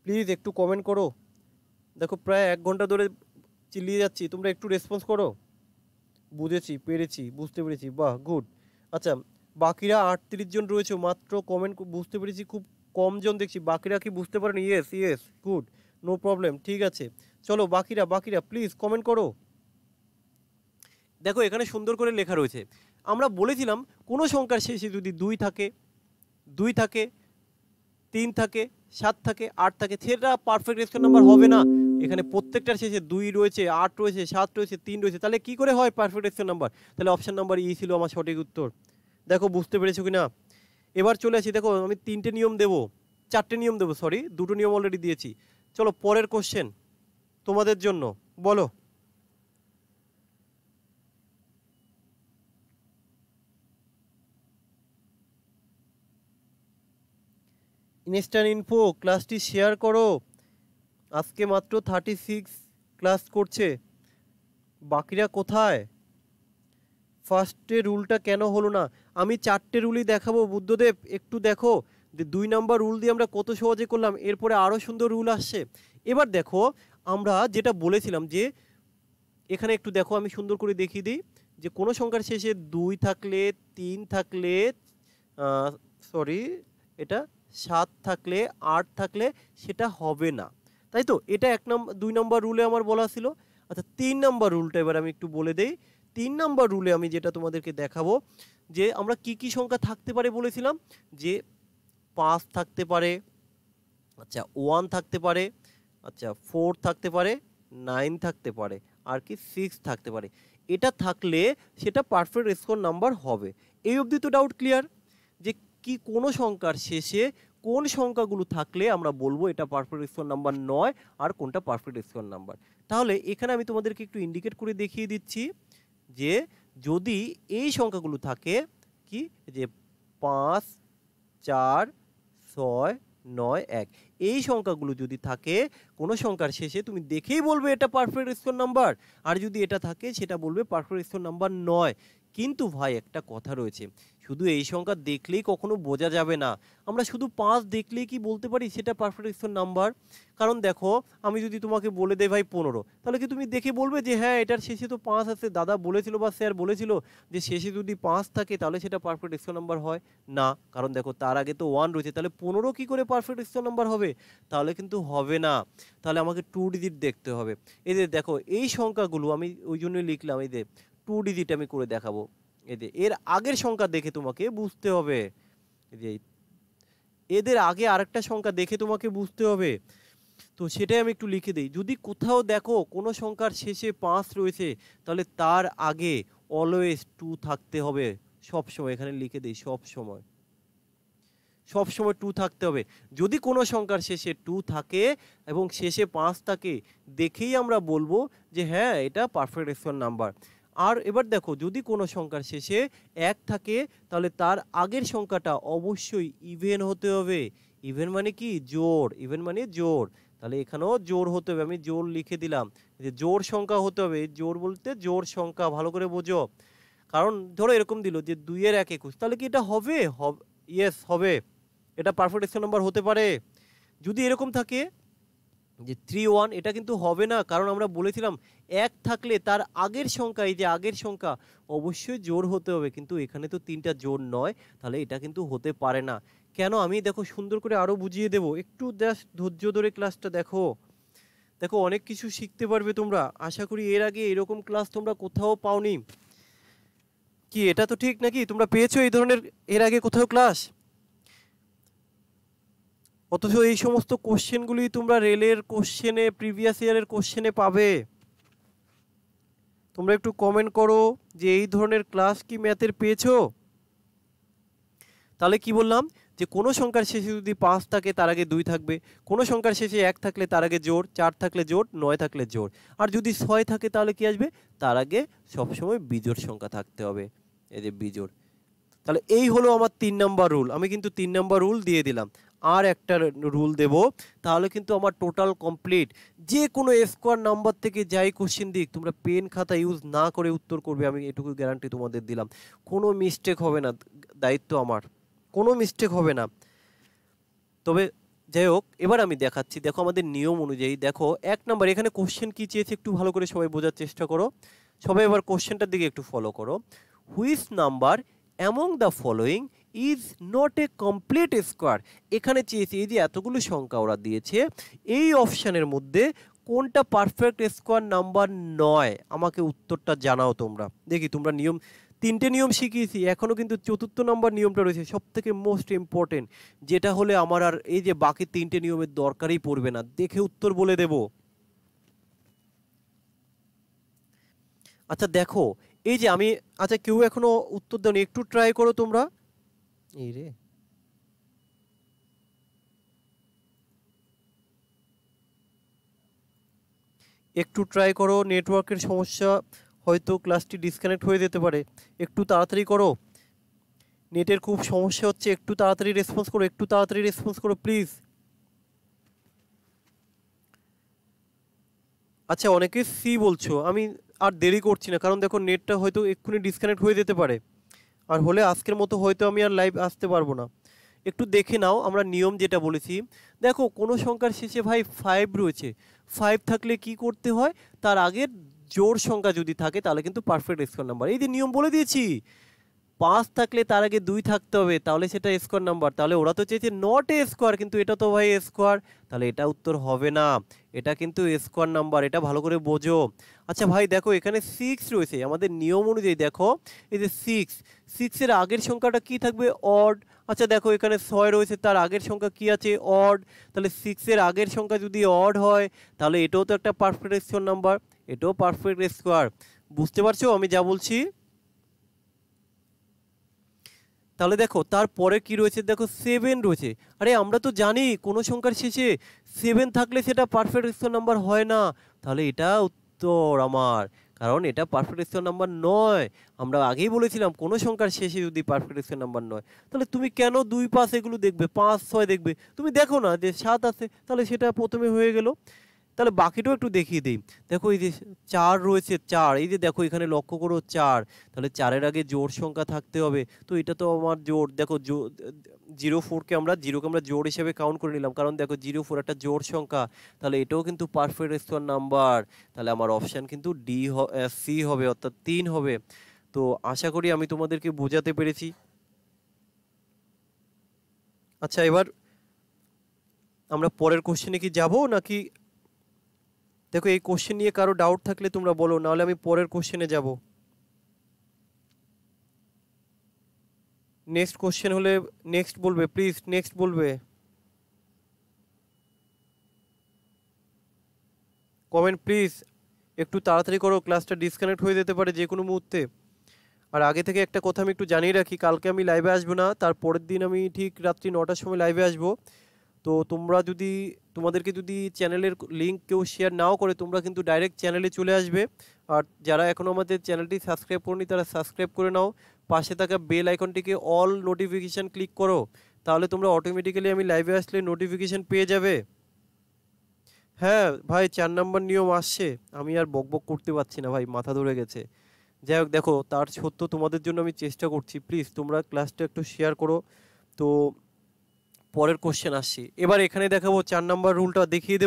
প্লিজ, একটু কমেন্ট করো। দেখো প্রায় 1 ঘন্টা ধরে চিল্লিয়ে যাচ্ছি, তোমরা একটু রেসপন্স করো। বুঝেছি, পেরেছি, বুঝতে পেরেছি, বাহ গুড। আচ্ছা বাকিরা 38 জন রয়েছে মাত্র, কমেন্ট বুঝতে পেরেছি খুব কম জন দেখছি। বাকিরা কি বুঝতে পারেন? Yes yes, good, no problem, ঠিক আছে। চলো বাকিরা বাকিরা প্লিজ কমেন্ট করো। দেখো এখানে সুন্দর করে লেখা রয়েছে, আমরা বলেছিলাম কোনো সংখ্যার শেষে যদি 2 থাকে, 2 থাকে, 3 থাকে, 7 থাকে, 8 থাকে, সেটা পারফেক্ট স্কোয়ার নাম্বার হবে না। এখানে প্রত্যেকটার শেষে 2 রয়েছে, 8 রয়েছে, 7 রয়েছে, 3 রয়েছে, তাহলে কি করে হয় পারফেক্ট স্কোয়ার নাম্বার? তাহলে অপশন নাম্বার ই ছিল আমার সঠিক উত্তর। দেখো বুঝতে পেরেছো কিনা। এবার চলে আসি, দেখো আমি 3টে নিয়ম দেবো, 4টে নিয়ম দেবো, সরি 2টো নিয়ম অলরেডি দিয়েছি। চলো পরের কোশ্চেন তোমাদের জন্য, বলো। ইনস্ট্যান্ট ইনফো ক্লাসটি শেয়ার করো। আজকে মাত্র 36 ক্লাস করছে, বাকিরা কোথায়? ফার্স্টে রুলটা কেন হলো না? আমি 4টে রুলই দেখাবো বুদ্ধদেব, একটু দেখো যে 2 নাম্বার রুল দিয়ে আমরা কত সহজে করলাম, এরপরে আরও সুন্দর রুল আসছে। এবার দেখো আমরা যেটা বলেছিলাম, যে এখানে একটু দেখো আমি সুন্দর করে দেখিয়ে দিই, যে কোনো সংখ্যার শেষে 2 থাকলে, 3 থাকলে, সরি এটা 7 থাকলে, 8 থাকলে সেটা হবে না, তাই তো? এটা 2 নম্বর রুলে আমার বলা ছিল। আচ্ছা 3 নম্বর রুলটা এবার আমি একটু বলে দেই। 3 নাম্বার রুলে আমি যেটা তোমাদেরকে দেখাবো যে আমরা কি কি সংখ্যা থাকতে পারে বলেছিলাম যে 5 থাকতে পারে, আচ্ছা 1 থাকতে পারে, আচ্ছা 4 থাকতে পারে, 9 থাকতে পারে, আর কি 6 থাকতে পারে। এটা থাকলে সেটা পারফেক্ট স্কোয়ার নাম্বার হবে। এই অবধি তো ডাউট ক্লিয়ার যে কি কোনো সংখ্যার শেষে কোন সংখ্যাগুলো থাকলে আমরা বলবো এটা পারফেক্ট স্কোয়ার নাম্বার নয় আর কোনটা পারফেক্ট স্কোয়ার নাম্বার। তাহলে এখানে আমি তোমাদেরকে একটু ইন্ডিকেট করে দেখিয়ে দিচ্ছি যে যদি এই সংখ্যাগুলো থাকে কি যে 5 4 6 9 1 এই সংখ্যাগুলো যদি থাকে কোনো সংখ্যার শেষে তুমি দেখেই বলবে এটা পারফেক্ট স্কোয়ার নাম্বার, আর যদি এটা থাকে সেটা বলবে পারফেক্ট স্কোয়ার নাম্বার নয়। কিন্তু ভাই একটা কথা রয়েছে, শুধু এই সংখ্যা দেখলেই কখনো বোঝা যাবে না। আমরা শুধু 5 দেখলেই কি বলতে পারি সেটা পারফেক্ট স্কোয়ার নাম্বার? কারণ দেখো আমি যদি তোমাকে বলে দেই ভাই 15, তাহলে কি তুমি দেখে বলবে যে হ্যাঁ এটার শেষে তো 5 আছে, দাদা বলেছিল বা স্যার বলেছিল যে শেষে যদি 5 থাকে তাহলে সেটা পারফেক্ট স্কোয়ার নাম্বার হয় না? কারণ দেখো তার আগে তো 1 রয়েছে, তাহলে 15 কি করে পারফেক্ট স্কোয়ার নাম্বার হবে? তাহলে কিন্তু হবে না, তাহলে আমাকে 2 ডিজিট দেখতে হবে। এই যে দেখো এই সংখ্যাগুলো আমি ওই জন্যই লিখলাম, এই যে 2 ডিজিট আমি করে দেখাবো। এই যে এর আগের সংখ্যা দেখে তোমাকে বুঝতে হবে, এই যে এদের আগে আরেকটা সংখ্যা দেখে তোমাকে বুঝতে হবে। তো সেটাই আমি একটু লিখে দিই। যদি কোথাও দেখো কোনো সংখ্যার শেষে 5 রয়েছে তাহলে তার আগে অলওয়েজ 2 থাকতে হবে সব সময়। এখানে লিখে দিই সব সময় 2 থাকতে হবে। যদি কোনো সংখ্যার শেষে 2 থাকে এবং শেষে 5 থাকে দেখেই আমরা বলবো যে হ্যাঁ এটা পারফেক্ট স্কোয়ার নাম্বার। আর এবার দেখো যদি কোনো সংখ্যার শেষে 1 থাকে তাহলে তার আগের সংখ্যাটা অবশ্যই ইভেন হতে হবে। ইভেন মানে কি জোড়, ইভেন মানে জোড়, তাহলে এখানেও জোড় হতে হবে। আমি জোড় লিখে দিলাম যে জোড় সংখ্যা হতে হবে। জোড় বলতে জোড় সংখ্যা, ভালো করে বোঝো। কারণ ধরো এরকম দিল যে 2 এর 1 21, তাহলে কি এটা হবে? ইয়েস হবে, এটা পারফেক্ট স্কোয়ার নাম্বার হতে পারে। যদি এরকম থাকে যে 3 1, এটা কিন্তু হবে না, কারণ আমরা বলেছিলাম 1 থাকলে তার আগের সংখ্যা, এই যে আগের সংখ্যা অবশ্যই জোড় হতে হবে, কিন্তু এখানে তো 3টা জোড় নয়, তাহলে এটা কিন্তু হতে পারে না। কেন আমি দেখো সুন্দর করে আরো বুঝিয়ে দেব, একটু জাস্ট ধৈর্য ধরে ক্লাসটা দেখো। দেখো অনেক কিছু শিখতে পারবে তোমরা, আশা করি এর আগে এরকম ক্লাস তোমরা কোথাও পাওনি। কি এটা তো ঠিক নাকি? তোমরা পেয়েছো এই ধরনের এর আগে কোথাও ক্লাস? অথচ এই সমস্ত কোশ্চেনগুলি তোমরা রেলের কোশ্চেনে, প্রিভিয়াস ইয়ারের কোশ্চেনে পাবে। তোমরা একটু কমেন্ট করো যে এই ধরনের ক্লাস কি ম্যাথের পেয়েছো। তাহলে কি বললাম যে কোনো সংখ্যার শেষে যদি 5 থাকে তার আগে 2 থাকবে, কোনো সংখ্যার শেষে 1 থাকলে তার আগে জোড়, 4 থাকলে জোড়, 9 থাকলে জোড়, আর যদি 6 থাকে তাহলে কি আসবে? তার আগে সবসময় বিজোড় সংখ্যা থাকতে হবে, এই যে বিজোড়। তাহলে এই হলো আমার 3 নাম্বার রুল। আমি কিন্তু 3 নাম্বার রুল দিয়ে দিলাম, আর একটা রুল দেব, তাহলে কিন্তু আমার টোটাল কমপ্লিট। যে কোনো স্কোয়ার নাম্বার থেকে যাই কোশ্চেন দিক তোমরা পেন খাতা ইউজ না করে উত্তর করবে, আমি এটুকু গ্যারান্টি তোমাদের দিলাম। কোনো মিস্টেক হবে না, দায়িত্ব আমার, কোনো মিস্টেক হবে না। তবে যাই হোক, এবার আমি দেখাচ্ছি। দেখো আমাদের নিয়ম অনুযায়ী দেখো 1 নাম্বার এখানে কোশ্চেন কি চেয়েছে একটু ভালো করে সবাই বোঝার চেষ্টা করো। সবাই এবার কোশ্চেনটার দিকে একটু ফলো করো। Which number among the following is not A complete square. এখানে চেয়েছে এই যে এতগুলো সংখ্যা ওরা দিয়েছে, এই অপশানের মধ্যে কোনটা পারফেক্ট স্কোয়ার নাম্বার নয়? আমাকে উত্তরটা জানাও তোমরা। দেখি তোমরা নিয়ম, 3টে নিয়ম শিখিয়েছি, এখনও কিন্তু 4র্থ নম্বর নিয়মটা রয়েছে, সব থেকে মোস্ট ইম্পর্টেন্ট, যেটা হলে আমার আর এই যে বাকি 3টে নিয়মের দরকারই পড়বে না, দেখে উত্তর বলে দেব। আচ্ছা দেখো এই যে আমি, আচ্ছা কেউ এখনো উত্তর দাওনি, একটু ট্রাই করো তোমরা। এই রে, একটু ট্রাই করো, নেটওয়ার্কের সমস্যা, হয়তো ক্লাসটি ডিসকানেক্ট হয়ে যেতে পারে, একটু তাড়াতাড়ি করো। নেটের খুব সমস্যা হচ্ছে, একটু তাড়াতাড়ি রেসপন্স করো, একটু তাড়াতাড়ি রেসপন্স করো প্লিজ। আচ্ছা অনেকে সি বলছো, আমি আর দেরি করছি না, কারণ দেখো নেটটা হয়তো এক্ষুনি ডিসকানেক্ট হয়ে যেতে পারে, আর হলে আজকের মতো হয়তো আমি আর লাইভ আসতে পারবো না। একটু দেখে নাও আমরা নিয়ম যেটা বলেছি। দেখো কোনো সংখ্যার শেষে ভাই 5 রয়েছে, 5 থাকলে কি করতে হয়? তার আগের জোড় সংখ্যা যদি থাকে তাহলে কিন্তু পারফেক্ট স্কোয়ার নাম্বার। এই যে নিয়ম বলে দিয়েছি, 5 থাকলে তার আগে 2 থাকতে হবে, তাহলে সেটা স্কোয়ার নাম্বার। তাহলে ওরা তো চেয়েছে নট এ স্কোয়ার, কিন্তু এটা তো ভাই স্কোয়ার, তাহলে এটা উত্তর হবে না, এটা কিন্তু স্কোয়ার নাম্বার, এটা ভালো করে বোঝো। আচ্ছা ভাই দেখো এখানে 6 রয়েছে, আমাদের নিয়ম অনুযায়ী দেখো এই যে 6 এর আগের সংখ্যাটা কি থাকবে? অড। আচ্ছা দেখো এখানে 6 রয়েছে, তার আগের সংখ্যা কি আছে? অড। তাহলে 6 এর আগের সংখ্যা যদি অড হয় তাহলে এটাও তো একটা পারফেক্ট স্কোয়ার নাম্বার, এটাও পারফেক্ট স্কোয়ার। বুঝতে পারছো আমি যা বলছি? তাহলে দেখো তারপরে কি রয়েছে, দেখো 7 রয়েছে। আরে আমরা তো জানি কোনো সংখ্যার শেষে 7 থাকলে সেটা পারফেক্ট স্কোয়ার নাম্বার হয় না, তাহলে এটা উত্তর আমার, কারণ এটা পারফেক্ট স্কোয়ার নাম্বার নয়। আমরা আগেই বলেছিলাম কোনো সংখ্যার শেষে যদি পারফেক্ট স্কোয়ার নাম্বার নয়, তাহলে তুমি কেন 2, 5 এগুলো দেখবে, 5, 6 দেখবে? তুমি দেখো না যে 7 আছে, তাহলে সেটা প্রথমে হয়ে গেল। তাহলে বাকিটাও একটু দেখিয়ে দিই। দেখো এই যে 4 রয়েছে, 4, এই যে দেখো এখানে লক্ষ্য করো 4, তাহলে 4-এর আগে জোড় সংখ্যা থাকতে হবে, তো এটা তো আমার জোড়। দেখো 0কে আমরা জোড় হিসেবে কাউন্ট করে নিলাম, কারণ দেখো 04 একটা জোড় সংখ্যা, তাহলে এটাও কিন্তু পারফেক্ট স্কোয়ার নাম্বার। তাহলে আমার অপশান কিন্তু সি হবে, অর্থাৎ 3 হবে। তো আশা করি আমি তোমাদেরকে বোঝাতে পেরেছি। আচ্ছা এবার আমরা পরের কোশ্চেনে কি যাব নাকি? দেখো এই কোশ্চেন নিয়ে কারো ডাউট থাকলে তোমরা বলো, নাহলে আমি পরের কোশ্চেনে যাব। নেক্সট কোশ্চেন হলে নেক্সট বলবে, প্লিজ নেক্সট বলবে, কমেন্ট প্লিজ, একটু তাড়াতাড়ি করো, ক্লাসটা ডিসকানেক্ট হয়ে যেতে পারে যে কোনো মুহূর্তে। আর আগে থেকে একটা কথা আমি একটু জানিয়ে রাখি, কালকে আমি লাইভে আসবো না, তার পরের দিন আমি ঠিক রাত্রি 9টার সময় লাইভে আসবো। তো তোমরা যদি তোমাদেরকে যদি চ্যানেলের লিঙ্ক কেউ শেয়ার নাও করে, তোমরা কিন্তু ডাইরেক্ট চ্যানেলে চলে আসবে। আর যারা এখনও আমাদের চ্যানেলটি সাবস্ক্রাইব করনি তারা সাবস্ক্রাইব করে নাও, পাশে থাকা বেল আইকনটিকে অল নোটিফিকেশান ক্লিক করো, তাহলে তোমরা অটোমেটিক্যালি আমি লাইভে আসলে নোটিফিকেশান পেয়ে যাবে। হ্যাঁ ভাই 4 নাম্বার নিয়ম আসছে, আমি আর বকবক করতে পারছি না ভাই, মাথা ধরে গেছে। যাই হোক দেখো তার সত্ত্বেও তোমাদের জন্য আমি চেষ্টা করছি, প্লিজ তোমরা ক্লাসটা একটু শেয়ার করো। তো পরের কোশ্চেন আসছি, এবার এখানে দেখাবো 4 নাম্বার রুলটা দেখিয়ে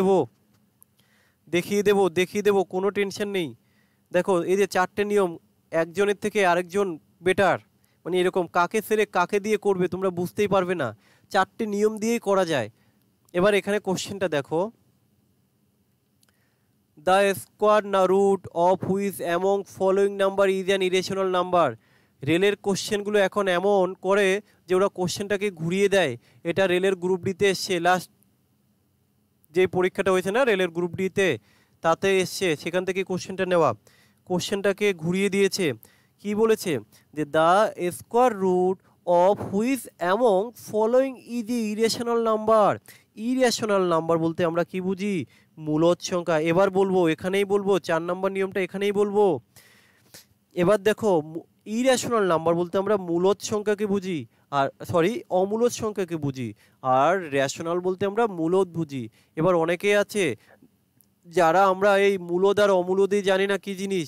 দেবো, কোনো টেনশন নেই। দেখো এই যে 4টে নিয়ম, একজনের থেকে আরেকজন বেটার, মানে এরকম কাকে ছেড়ে কাকে দিয়ে করবে তোমরা বুঝতেই পারবে না, 4টে নিয়ম দিয়েই করা যায়। এবার এখানে কোশ্চেনটা দেখো, the square root of which among following number is an irrational number. রেলের কোশ্চেনগুলো এখন এমন করে যে ওরা কোশ্চেনটাকে ঘুরিয়ে দেয়। এটা রেলের গ্রুপ ডিতে এসছে, লাস্ট যে পরীক্ষাটা হয়েছে না রেলের গ্রুপ ডিতে, তাতে এসছে, সেখান থেকে কোশ্চেনটা নেওয়া। কোশ্চেনটাকে ঘুরিয়ে দিয়েছে, কি বলেছে যে the square root of which among following is a irrational number. Irrational number বলতে আমরা কি বুঝি? মূলদ সংখ্যা। এবার বলবো, এখানেই বলবো 4 নাম্বার নিয়মটা এখানেই বলবো। এবার দেখো ইরেশনাল নাম্বার বলতে আমরা মূলদ সংখ্যাকে বুঝি, আর সরি অমূলদ সংখ্যাকে বুঝি, আর রেশনাল বলতে আমরা মূলদ বুঝি। এবার অনেকে আছে যারা আমরা এই মূলদ আর অমূলদই জানি না কি জিনিস,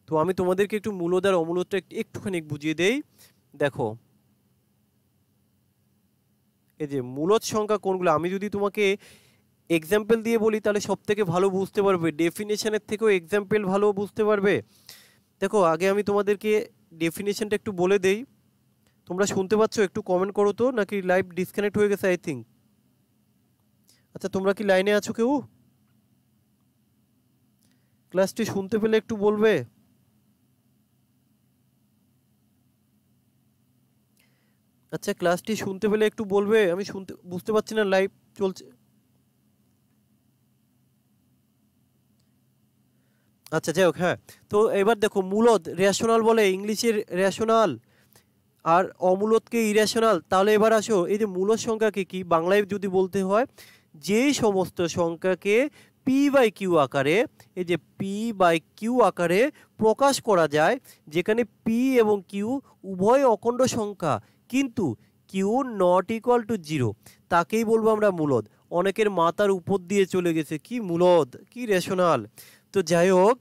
তো আমি তোমাদেরকে একটু মূলদ আর অমূলদটা একটুখানি বুঝিয়ে দেই। দেখো এই যে মূলদ সংখ্যা কোনগুলো, আমি যদি তোমাকে এক্সাম্পল দিয়ে বলি তাহলে সব থেকে ভালো বুঝতে পারবে, ডেফিনেশনের থেকেও এক্সাম্পল ভালো বুঝতে পারবে। দেখো আগে আমি তোমাদেরকে ডেফিনেশনটা একটু বলে দেই, তোমরা শুনতে পাচ্ছ? একটু কমেন্ট করো তো, নাকি লাইভ ডিসকানেক্ট হয়ে গেছে আই থিঙ্ক। আচ্ছা তোমরা কি লাইনে আছো কেউ? ক্লাসটি শুনতে পেলে একটু বলবে। আচ্ছা ক্লাসটি শুনতে পেলে একটু বলবে, আমি বুঝতে পারছি না, লাইভ চলছে। আচ্ছা যাই হোক, হ্যাঁ তো এবার দেখো মূলদ রেশনাল বলে, ইংলিশের রেশনাল, আর অমূলদকে ইরেশনাল। তাহলে এবার আসো এই যে মূলদ সংখ্যাকে কি বাংলায় যদি বলতে হয়, যেই সমস্ত সংখ্যাকে পি বাই কিউ আকারে, এই যে পি বাই কিউ আকারে প্রকাশ করা যায়, যেখানে পি এবং কিউ উভয় অখণ্ড সংখ্যা কিন্তু কিউ নট ইকুয়াল টু 0, তাকেই বলবো আমরা মূলদ। অনেকের মাথার উপর দিয়ে চলে গেছে কি মূলদ কি রেশনাল। তো যাই হোক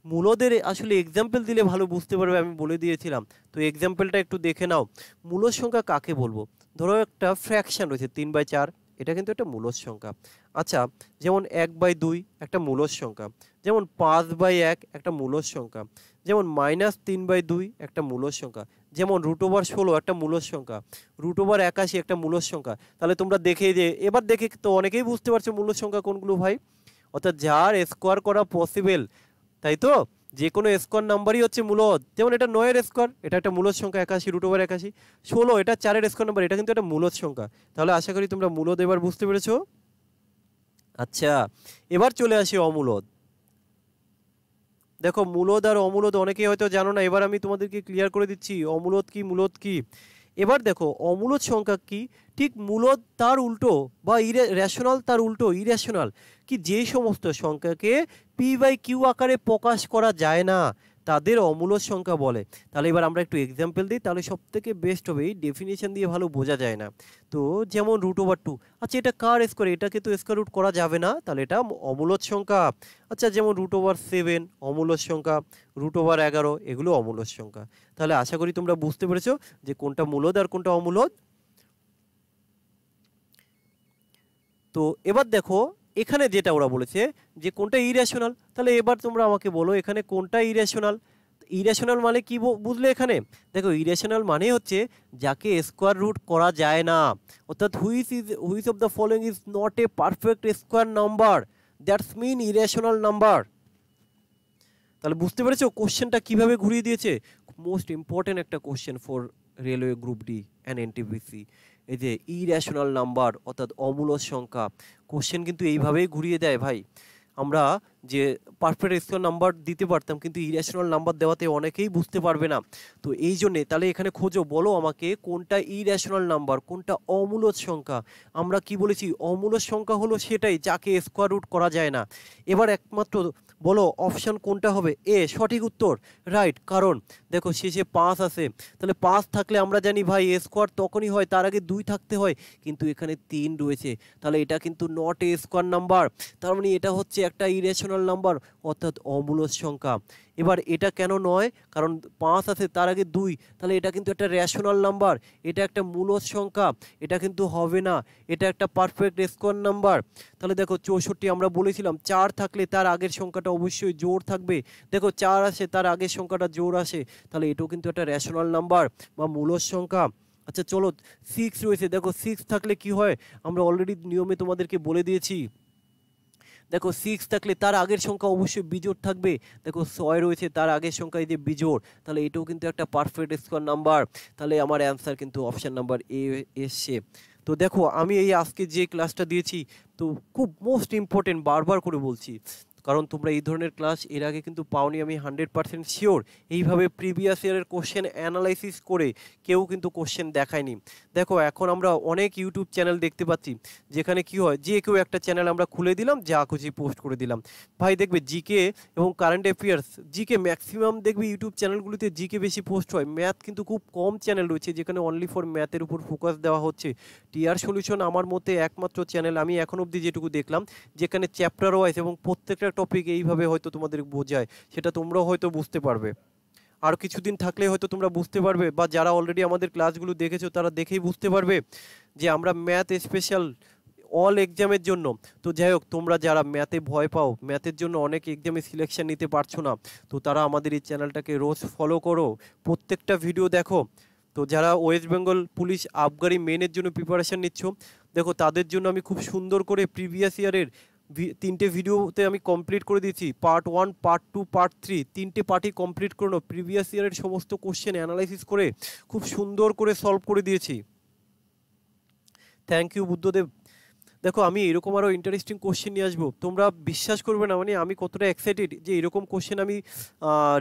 মূলদের আসলে এক্সাম্পল দিলে ভালো বুঝতে পারবে, আমি বলে দিয়েছিলাম। তো এক্সাম্পলটা একটু দেখে নাও, মূলদ সংখ্যা কাকে বলবো? ধরো একটা ফ্র্যাকশন রয়েছে 3/4, এটা কিন্তু একটা মূলদ সংখ্যা। আচ্ছা যেমন 1/2 একটা মূলদ সংখ্যা, যেমন 5/1 একটা মূলদ সংখ্যা, যেমন -3/2 একটা মূলদ সংখ্যা, যেমন √16 একটা মূলদ সংখ্যা, √81 একটা মূলদ সংখ্যা। তাহলে তোমরা দেখে যে এবার দেখে তো অনেকেই বুঝতে পারছো মূলদ সংখ্যা কোনগুলো ভাই, অর্থাৎ যার স্কোয়ার করা পসিবল, তাই তো? যে কোনো স্কোয়ার নাম্বারই হচ্ছে মূলদ। যেমন এটা 9 এর স্কোয়ার, এটা একটা মূলদ সংখ্যা 81, √81। 16 এটা 4 এর স্কোয়ার নাম্বার, এটা কিন্তু একটা মূলদ সংখ্যা। তাহলে আশা করি তোমরা মূলদ এবার বুঝতে পেরেছো। আচ্ছা, এবার চলে আসি অমূলদ। দেখো মূলদ আর অমূলদ অনেকেই হয়তো জানো না, এবার আমি তোমাদেরকে ক্লিয়ার করে দিচ্ছি অমূলদ কি মূলদ কি। এবার দেখো অমূলদ সংখ্যা কি, ঠিক মূলদ তার উল্টো বা রেশনাল তার উল্টো ইরেশনাল, কি যে সমস্ত সংখ্যাকে p/q আকারে প্রকাশ করা যায় না তাদের অমূলদ সংখ্যা বলে। তাহলে এবার আমরা একটু এক্সাম্পল দিই, তাহলে সব থেকে বেস্ট হবে, এই ডেফিনেশন দিয়ে ভালো বোঝা যায় না। তো যেমন √2, আচ্ছা এটা কার স্কোয়ার, এটাকে তো স্কোয়ার রুট করা যাবে না, তাহলে এটা অমূলদ সংখ্যা। আচ্ছা যেমন √7 অমূলদ সংখ্যা, √11 এগুলো অমূলদ সংখ্যা। তাহলে আশা করি তোমরা বুঝতে পেরেছো যে কোনটা মূলদ আর কোনটা অমূলদ। তো এবার দেখো এখানে যেটা ওরা বলেছে যে কোনটা ইরেশনাল, তাহলে এবার তোমরা আমাকে বলো এখানে কোনটা ইরেশনাল। ইরেশনাল মানে কি বুঝলে এখানে? দেখো ইরেশনাল মানে হচ্ছে যাকে স্কোয়ার রুট করা যায় না, অর্থাৎ which of the following is not a perfect square number, that's mean irrational number. তাহলে বুঝতে পেরেছো কোশ্চেনটা কিভাবে ঘুরিয়ে দিয়েছে? মোস্ট ইম্পর্টেন্ট একটা question for railway group D and NTPC. এই যে ইরেশনাল নাম্বার অর্থাৎ অমূলদ সংখ্যা, কোশ্চেন কিন্তু এইভাবেই ঘুরিয়ে দেয় ভাই। আমরা যে পারফেক্ট স্কোয়ার নাম্বার দিতে পারতাম, কিন্তু ইরেশনাল নাম্বার দেওয়াতে অনেকেই বুঝতে পারবে না। তো এই জন্যে তাহলে এখানে খোঁজো, বলো আমাকে কোনটা ইরেশনাল নাম্বার, কোনটা অমূলদ সংখ্যা। আমরা কি বলেছি, অমূলদ সংখ্যা হলো সেটাই যাকে স্কোয়ার রুট করা যায় না। এবার একমাত্র বলো অপশান কোনটা হবে? এ সঠিক উত্তর, রাইট। কারণ দেখো শেষে 5 আছে, তাহলে 5 থাকলে আমরা জানি ভাই এ স্কোয়ার তখনই হয় তার আগে 2 থাকতে হয়, কিন্তু এখানে 3 রয়েছে, তাহলে এটা কিন্তু নট এ স্কোয়ার নাম্বার। তার মানে এটা হচ্ছে একটা ইরেশনাল নাম্বার অর্থাৎ অমূলদ সংখ্যা। এবার এটা কেন নয়? কারণ 5 আছে তার আগে 2, তাহলে এটা কিন্তু একটা রেশনাল নাম্বার, এটা একটা মূলদ সংখ্যা, এটা কিন্তু হবে না, এটা একটা পারফেক্ট স্কোয়ার নাম্বার। তাহলে দেখো 64 আমরা বলেছিলাম 4 থাকলে তার আগের সংখ্যাটা অবশ্যই জোড় থাকবে। দেখো 4 আসে তার আগের সংখ্যাটা জোড় আসে, তাহলে এটাও কিন্তু একটা রেশনাল নাম্বার বা মূলদ সংখ্যা। আচ্ছা চলো 6 রয়েছে, দেখো 6 থাকলে কি হয় আমরা অলরেডি নিয়মে তোমাদেরকে বলে দিয়েছি। দেখো 6 থাকলে তার আগের সংখ্যা অবশ্যই বিজোড় থাকবে। দেখো 6 রয়েছে তার আগের সংখ্যা এই যে বিজোড়, তাহলে এটাও কিন্তু একটা পারফেক্ট স্কোয়ার নাম্বার। তাহলে আমার অ্যান্সার কিন্তু অপশান নাম্বার এ এসছে। তো দেখো আমি এই আজকে যে ক্লাসটা দিয়েছি, তো খুব মোস্ট ইম্পর্টেন্ট, বারবার করে বলছি, কারণ তোমরা এই ধরনের ক্লাস এর আগে কিন্তু পাওনি, আমি 100% শিওর। এইভাবে প্রিভিয়াস ইয়ারের কোশ্চেন অ্যানালাইসিস করে কেউ কিন্তু কোশ্চেন দেখায়নি। দেখো এখন আমরা অনেক ইউটিউব চ্যানেল দেখতে পাচ্ছি যেখানে কি হয়, যে কেউ একটা চ্যানেল আমরা খুলে দিলাম, যা খুশি পোস্ট করে দিলাম। ভাই দেখবে জিকে এবং কারেন্ট অ্যাফেয়ার্স, জিকে ম্যাক্সিমাম দেখবে ইউটিউব চ্যানেলগুলিতে জিকে বেশি পোস্ট হয়, ম্যাথ কিন্তু খুব কম চ্যানেল রয়েছে যেখানে অনলি ফর ম্যাথের উপর ফোকাস দেওয়া হচ্ছে। টিআর সলিউশন আমার মতে একমাত্র চ্যানেল আমি এখন অবধি যেটুকু দেখলাম যেখানে চ্যাপ্টার ওয়াইজ এবং প্রত্যেকটা টপিক এইভাবে হয়তো তোমাদের বোঝায়, সেটা তোমরাও হয়তো বুঝতে পারবে। আর কিছুদিন থাকলে হয়তো তোমরা বুঝতে পারবে, বা যারা অলরেডি আমাদের ক্লাসগুলো দেখেছো তারা দেখেই বুঝতে পারবে যে আমরা ম্যাথ স্পেশাল অল এক্সামের জন্য। তো যাই হোক, তোমরা যারা ম্যাথে ভয় পাও, ম্যাথের জন্য অনেক এক্সামে সিলেকশন নিতে পারছো না, তো তারা আমাদের এই চ্যানেলটাকে রোজ ফলো করো, প্রত্যেকটা ভিডিও দেখো। তো যারা ওয়েস্ট বেঙ্গল পুলিশ আবগারি মেনের জন্য প্রিপারেশান নিচ্ছ, দেখো তাদের জন্য আমি খুব সুন্দর করে প্রিভিয়াস ইয়ারের 3টে ভিডিওতে আমি কমপ্লিট করে দিয়েছি, পার্ট 1, পার্ট 2, পার্ট 3, 3টে পার্টই কমপ্লিট করে নাও। প্রিভিয়াস ইয়ারের সমস্ত কোশ্চেন অ্যানালাইসিস করে খুব সুন্দর করে সলভ করে দিয়েছি। Thank you Buddhadeb. দেখো আমি এরকম আরও ইন্টারেস্টিং কোশ্চেন নিয়ে আসবো, তোমরা বিশ্বাস করবে না মানে আমি কতটা এক্সাইটেড যে এরকম কোশ্চেন আমি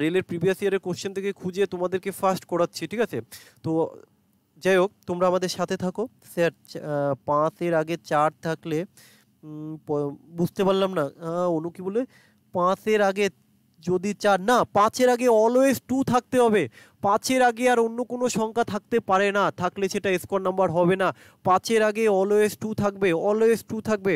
রেলের প্রিভিয়াস ইয়ারের কোশ্চেন থেকে খুঁজে তোমাদেরকে ফার্স্ট করাচ্ছি, ঠিক আছে? তো যাই হোক তোমরা আমাদের সাথে থাকো। স্যার 5-এর আগে 4 থাকলে বুঝতে পারলাম না, অনু কি বলে 5-এর আগে যদি 4 না, 5-এর আগে অলওয়েজ 2 থাকতে হবে। 5-এর আগে আর অন্য কোনো সংখ্যা থাকতে পারে না, থাকলে সেটা স্কোয়ার নাম্বার হবে না। 5-এর আগে অলওয়েজ 2 থাকবে, অলওয়েজ 2 থাকবে।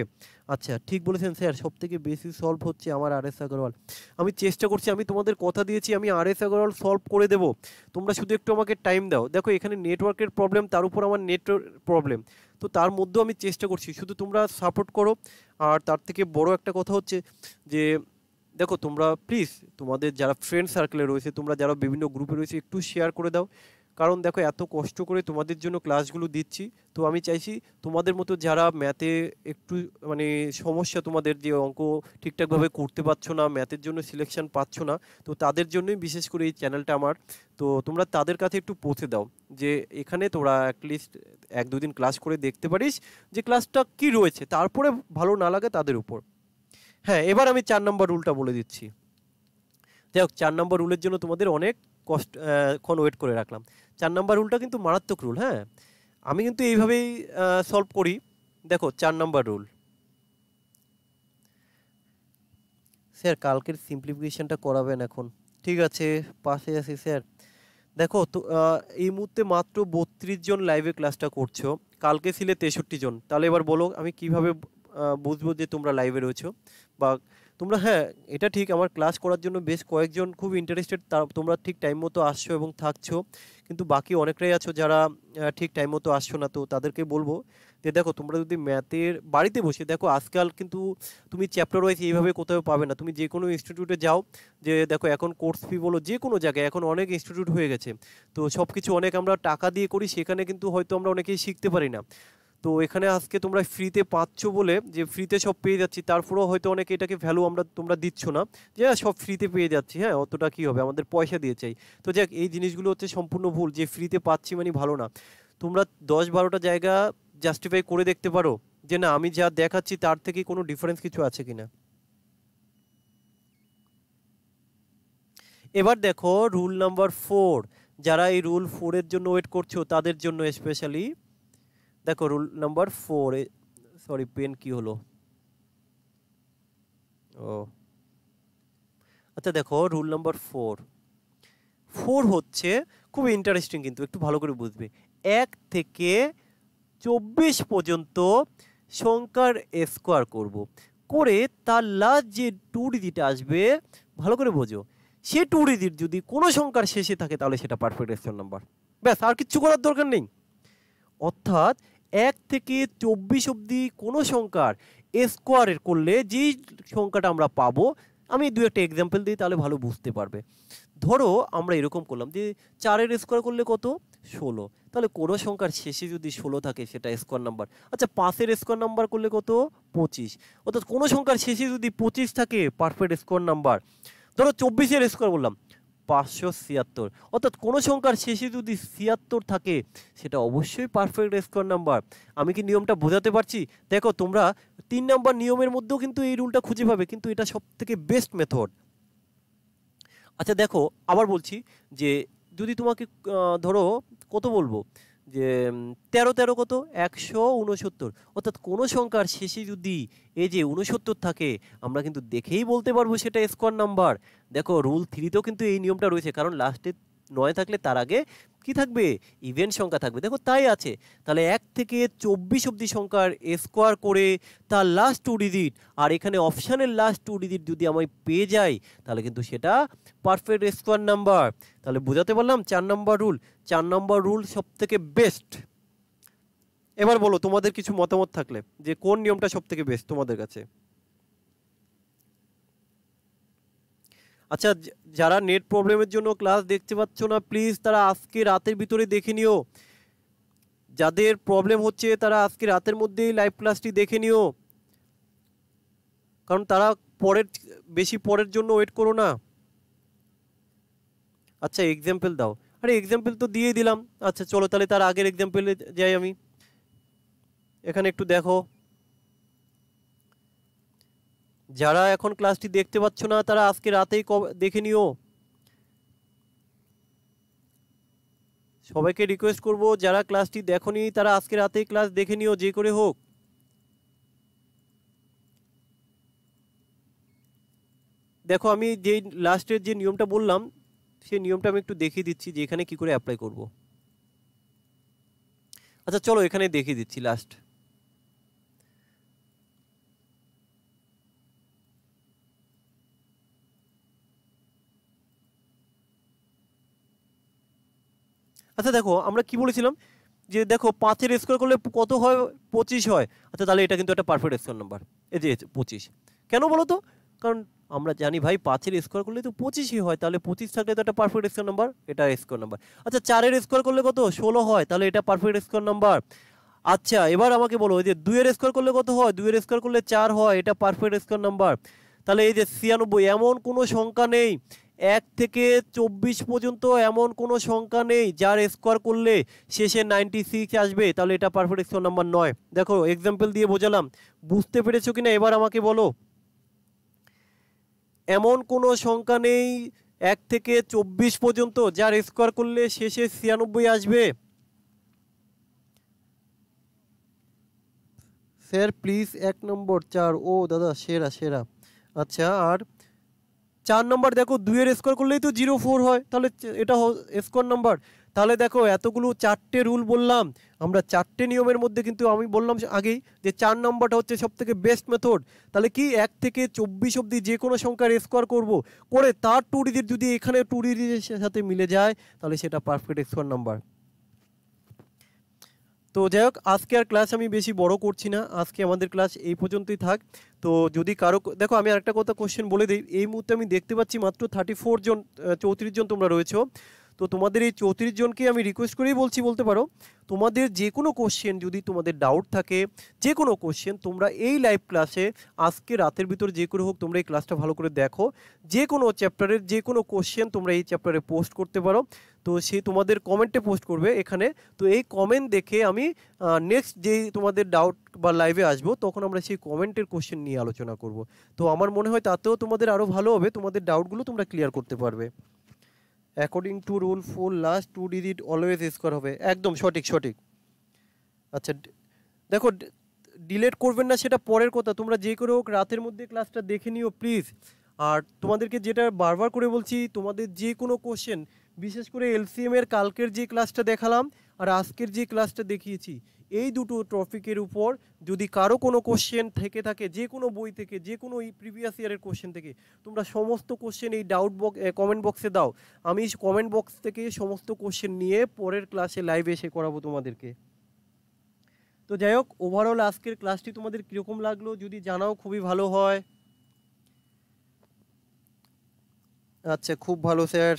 আচ্ছা ঠিক বলেছেন স্যার, সব থেকে বেশি সলভ হচ্ছে আমার আর এস আগরওয়াল। আমি চেষ্টা করছি, আমি তোমাদের কথা দিয়েছি আমি আর এস আগরওয়াল সলভ করে দেবো, তোমরা শুধু একটু আমাকে টাইম দাও। দেখো এখানে নেটওয়ার্কের প্রবলেম, তার উপর আমার নেটওয়ার্ক প্রবলেম, তো তার মধ্যেও আমি চেষ্টা করছি, শুধু তোমরা সাপোর্ট করো। আর তার থেকে বড় একটা কথা হচ্ছে যে দেখো তোমরা প্লিজ তোমাদের যারা ফ্রেন্ড সার্কেলে রয়েছে, তোমরা যারা বিভিন্ন গ্রুপে রয়েছে, একটু শেয়ার করে দাও। কারণ দেখো এত কষ্ট করে তোমাদের জন্য ক্লাসগুলো দিচ্ছি, তো আমি চাইছি তোমাদের মতো যারা ম্যাথে একটু মানে সমস্যা, তোমাদের যে অঙ্ক ঠিকঠাকভাবে করতে পারছো না, ম্যাথের জন্য সিলেকশন পাচ্ছ না, তো তাদের জন্যই বিশেষ করে এই চ্যানেলটা আমার। তো তোমরা তাদের কাছে একটু পৌঁছে দাও যে এখানে তোরা অ্যাটলিস্ট 1-2 দিন ক্লাস করে দেখতে পারিস যে ক্লাসটা কি রয়েছে, তারপরে ভালো না লাগে তাদের উপর। হ্যাঁ, এবার আমি 4 নম্বর রুলটা বলে দিচ্ছি। যাই হোক, 4 নম্বর রুলের জন্য তোমাদের অনেক ক্ষণ ওয়েট করে রাখলাম। 4 নম্বর রুলটা কিন্তু মারাত্মক রুল। হ্যাঁ, আমি কিন্তু এইভাবেই সলভ করি। দেখো 4 নম্বর রুল, স্যার কালকের সিম্পলিফিকেশনটা করাবেন এখন? ঠিক আছে, পাশে আছি স্যার। দেখো তো এই মুহূর্তে মাত্র 32 জন লাইভে ক্লাসটা করছো, কালকে ছিলে 63 জন। তাহলে এবার বলো আমি কিভাবে বুঝবো যে তোমরা লাইভে রয়েছো বা তোমরা, হ্যাঁ এটা ঠিক, আমার ক্লাস করার জন্য বেশ কয়েকজন খুব ইন্টারেস্টেড, তোমরা ঠিক টাইম মতো আসছো এবং থাকছো, কিন্তু বাকি অনেকটাই আছো যারা ঠিক টাইম মতো আসছো না। তো তাদেরকে বলবো যে দেখো তোমরা যদি ম্যাথের বাড়িতে বসে দেখো, আজকাল কিন্তু তুমি চ্যাপ্টার ওয়াইজ এইভাবে কোথাও পাবে না। তুমি যে কোনো ইনস্টিটিউটে যাও, যে দেখো এখন কোর্স ফি বলো যে কোনো জায়গায় এখন অনেক ইনস্টিটিউট হয়ে গেছে, তো সব কিছু অনেক আমরা টাকা দিয়ে করি, সেখানে কিন্তু হয়তো আমরা অনেকেই শিখতে পারি না। তো এখানে আজকে তোমরা ফ্রিতে পাচ্ছ বলে, যে ফ্রিতে সব পেয়ে যাচ্ছি, তারপরেও হয়তো অনেকে এটাকে ভ্যালু তোমরা দিচ্ছ না, যে সব ফ্রিতে পেয়ে যাচ্ছি, হ্যাঁ অতটা কী হবে, আমাদের পয়সা দিয়ে চাই। তো যাক, এই জিনিসগুলো হচ্ছে সম্পূর্ণ ভুল, যে ফ্রিতে পাচ্ছি মানে ভালো না। তোমরা 10-12টা জায়গা জাস্টিফাই করে দেখতে পারো যে না, আমি যা দেখাচ্ছি তার থেকে কোনো ডিফারেন্স কিছু আছে কিনা। এবার দেখো রুল নাম্বার 4, যারা এই রুল 4-এর জন্য ওয়েট করছো তাদের জন্য স্পেশালি। দেখো রুল নাম্বার 4, সরি পেন কি হলো, ও আচ্ছা, দেখো রুল নাম্বার 4 হচ্ছে খুব ইন্টারেস্টিং, কিন্তু একটু ভালো করে বুঝবে। 1 থেকে 24 পর্যন্ত সংখ্যার স্কোয়ার করব, করে তার লাস্ট যে 2 ডিজিট আসবে, ভালো করে বোঝো, সে 2 ডিজিট যদি কোনো সংখ্যার শেষে থাকে তাহলে সেটা পারফেক্ট রেশন নাম্বার। ব্যাস, আর কিচ্ছু করার দরকার নেই। অর্থাৎ 1 থেকে 24 অবধি কোনো সংখ্যার স্কোয়ারের করলে যেই সংখ্যাটা আমরা পাবো, আমি 2-একটা এক্সাম্পল দিই তাহলে ভালো বুঝতে পারবে। ধরো আমরা এরকম করলাম যে 4-এর স্কোয়ার করলে কত, 16, তাহলে কোনো সংখ্যার শেষে যদি 16 থাকে সেটা স্কোয়ার নাম্বার। আচ্ছা 5-এর স্কোয়ার নাম্বার করলে কত, 25, অর্থাৎ কোনো সংখ্যার শেষে যদি 25 থাকে পারফেক্ট স্কোয়ার নাম্বার। ধরো 24-এর স্কোয়ার বললাম, 576, অর্থাৎ কোনো সংখ্যার শেষে যদি 76 থাকে সেটা অবশ্যই পারফেক্ট স্কোয়ার নাম্বার। আমি কি নিয়মটা বোঝাতে পারছি? দেখো তোমরা 3 নাম্বার নিয়মের মধ্যেও কিন্তু এই রুলটা খুঁজে পাবে, কিন্তু এটা সব থেকে বেস্ট মেথড। আচ্ছা দেখো আবার বলছি, যে যদি তোমাকে ধরো কত বলবো, যে 13 কত, 169, অর্থাৎ কোনো সংখ্যার শেষে যদি এই যে 69 থাকে, আমরা কিন্তু দেখেই বলতে পারবো সেটা স্কোয়ার নাম্বার। দেখো রুল 3তেও কিন্তু এই নিয়মটা রয়েছে, কারণ লাস্টে 9 থাকলে তার আগে কি থাকবে, ইভেন সংখ্যা থাকবে। দেখো তাই আছে, তাহলে 1 থেকে 24 অবধি সংখ্যার স্কোয়ার করে তার লাস্ট 2 ডিজিট, আর এখানে অপশানের লাস্ট 2 ডিজিট যদি আমি পেয়ে যাই, তাহলে কিন্তু সেটা পারফেক্ট স্কোয়ার নাম্বার। তাহলে বোঝাতে পারলাম 4 নম্বর রুল। 4 নম্বর রুল সব থেকে বেস্ট। এবার বলো তোমাদের কিছু মতামত থাকলে, যে কোন নিয়মটা সব থেকে বেস্ট তোমাদের কাছে। আচ্ছা, যারা নেট প্রবলেমের জন্য ক্লাস দেখতে পাচ্ছ না, প্লিজ তারা আজকে রাতের ভিতরে দেখে নিও। যাদের প্রবলেম হচ্ছে তারা আজকে রাতের মধ্যেই লাইভ ক্লাসটি দেখে নিও, কারণ তারা বেশি পরের জন্য ওয়েট করো না। আচ্ছা এক্সাম্পল দাও, আরে এক্সাম্পল তো দিয়ে দিলাম। আচ্ছা চলো তাহলে তার আগের এক্সাম্পলে যাই আমি। এখানে একটু দেখো, যারা এখন ক্লাসটি দেখতে পাচ্ছ না তারা আজকে রাতেই দেখে নিও। সবাইকে রিকোয়েস্ট করব, যারা ক্লাসটি দেখোনি তারা আজকে রাতেই ক্লাস দেখে নিও, যে করে হোক। দেখো আমি যে লাস্টের যে নিয়মটা বললাম, সেই নিয়মটা আমি একটু দেখিয়ে দিচ্ছি যে এখানে কি করে অ্যাপ্লাই করব। আচ্ছা চলো এখানে দেখিয়ে দিচ্ছি লাস্ট। আচ্ছা দেখো আমরা কি বলেছিলাম, যে দেখো 5-এর স্কোয়ার করলে কত হয়, 25 হয়। আচ্ছা তাহলে এটা কিন্তু একটা পারফেক্ট স্কোয়ার নাম্বার, এই যে 25। কেন বলো তো, কারণ আমরা জানি ভাই 5-এর স্কোয়ার করলে তো 25ই হয়, তাহলে 25 থাকলে তো একটা পারফেক্ট স্কোয়ার নাম্বার, এটা স্কোয়ার নাম্বার। আচ্ছা 4-এর স্কোয়ার করলে কত? 16 হয়, তাহলে এটা পারফেক্ট স্কোয়ার নাম্বার। আচ্ছা এবার আমাকে বলো, এই যে 2-এর স্কোয়ার করলে কত হয়? 2-এর স্কোয়ার করলে 4 হয়, এটা পারফেক্ট স্কোয়ার নাম্বার। তাহলে এই যে 96, এমন কোনো সংখ্যা নেই 1 থেকে 24 পর্যন্ত, এমন কোনো সংখ্যা নেই যার স্কোয়ার করলে শেষে 96 আসবে, তাহলে এটা পারফেক্ট স্কোয়ার নাম্বার নয়। দেখো এক্সাম্পল দিয়ে বোঝালাম, বুঝতে পেরেছো কিনা এবার আমাকে বলো। এমন কোনো সংখ্যা নেই 1 থেকে 24 পর্যন্ত যার স্কোয়ার করলে শেষে 96 আসবে। স্যার প্লিজ 1 নম্বর 4। ও দাদা সেরা সেরা। আচ্ছা আর 4 নম্বর দেখো 2-এর স্কোয়ার করলেই তো 04 হয়, তাহলে এটা স্কোয়ার নাম্বার। তাহলে দেখো এতগুলো 4টে রুল বললাম, আমরা 4টে নিয়মের মধ্যে কিন্তু আমি বললাম আগেই যে 4 নম্বরটা হচ্ছে সবথেকে বেস্ট মেথড। তাহলে কি 1 থেকে 24 অবধি যে কোনো সংখ্যার স্কোয়ার করব, করে তার 2 ডিজিট যদি এখানে 2 ডিজিটের সাথে মিলে যায় তাহলে সেটা পারফেক্ট স্কোয়ার নাম্বার। তো যাই হোক, আজকে আর ক্লাস আমি বেশি বড় করছি না, আজকে আমাদের ক্লাস এই পর্যন্তই থাক। তো যদি কারো দেখো আমি আরেকটা কথা কোশ্চেন বলে দিই, এই মুহূর্তে আমি দেখতে পাচ্ছি মাত্র 34 জন 34 জন তোমরা রয়েছো। তো তোমাদের এই 34 জনকে আমি রিকোয়েস্ট করেই বলতে পারো, তোমাদের যে কোনো কোশ্চেন যদি তোমাদের ডাউট থাকে, যে কোনো কোশ্চেন তোমরা এই লাইভ ক্লাসে আজকে রাতের ভিতর যে করে হোক তোমরা এই ক্লাসটা ভালো করে দেখো, যে কোনো চ্যাপ্টারের যে কোনো কোশ্চেন তোমরা এই চ্যাপ্টারে পোস্ট করতে পারো। তো সে তোমাদের কমেন্টে পোস্ট করবে এখানে, তো এই কমেন্ট দেখে আমি নেক্সট যেই তোমাদের ডাউট বা লাইভে আসবো তখন আমরা সেই কমেন্টের কোশ্চেন নিয়ে আলোচনা করব। তো আমার মনে হয় তাতেও তোমাদের আরও ভালো হবে, তোমাদের ডাউটগুলো তোমরা ক্লিয়ার করতে পারবে। According to rule 4 last 2 digit always square হবে, একদম সঠিক সঠিক। আচ্ছা দেখো ডিলেট করবেন না সেটা পরের কথা, তোমরা যে করে হোক রাতের মধ্যে ক্লাসটা দেখে নিও প্লিজ। আর তোমাদেরকে যেটা বারবার করে বলছি, তোমাদের যে কোনো কোশ্চেন, বিশেষ করে এলসিএম এর কালকের যে ক্লাসটা দেখালাম আর আজকের যে ক্লাসটা দেখিয়েছি, এই দুটো টপিকের উপর যদি কারো কোনো কোশ্চেন থেকে থাকে, যে কোনো বই থেকে, যে কোনো প্রিভিয়াস ইয়ারের কোশ্চেন থেকে, তোমরা সমস্ত কোশ্চেন এই ডাউট কমেন্ট বক্সে দাও, আমি কমেন্ট বক্স থেকে সমস্ত কোশ্চেন নিয়ে পরের ক্লাসে লাইভে এসে করাবো তোমাদেরকে। তো যাই হোক, ওভারঅল আজকের ক্লাসটি তোমাদের কীরকম লাগলো যদি জানাও খুবই ভালো হয়। আচ্ছা খুব ভালো স্যার।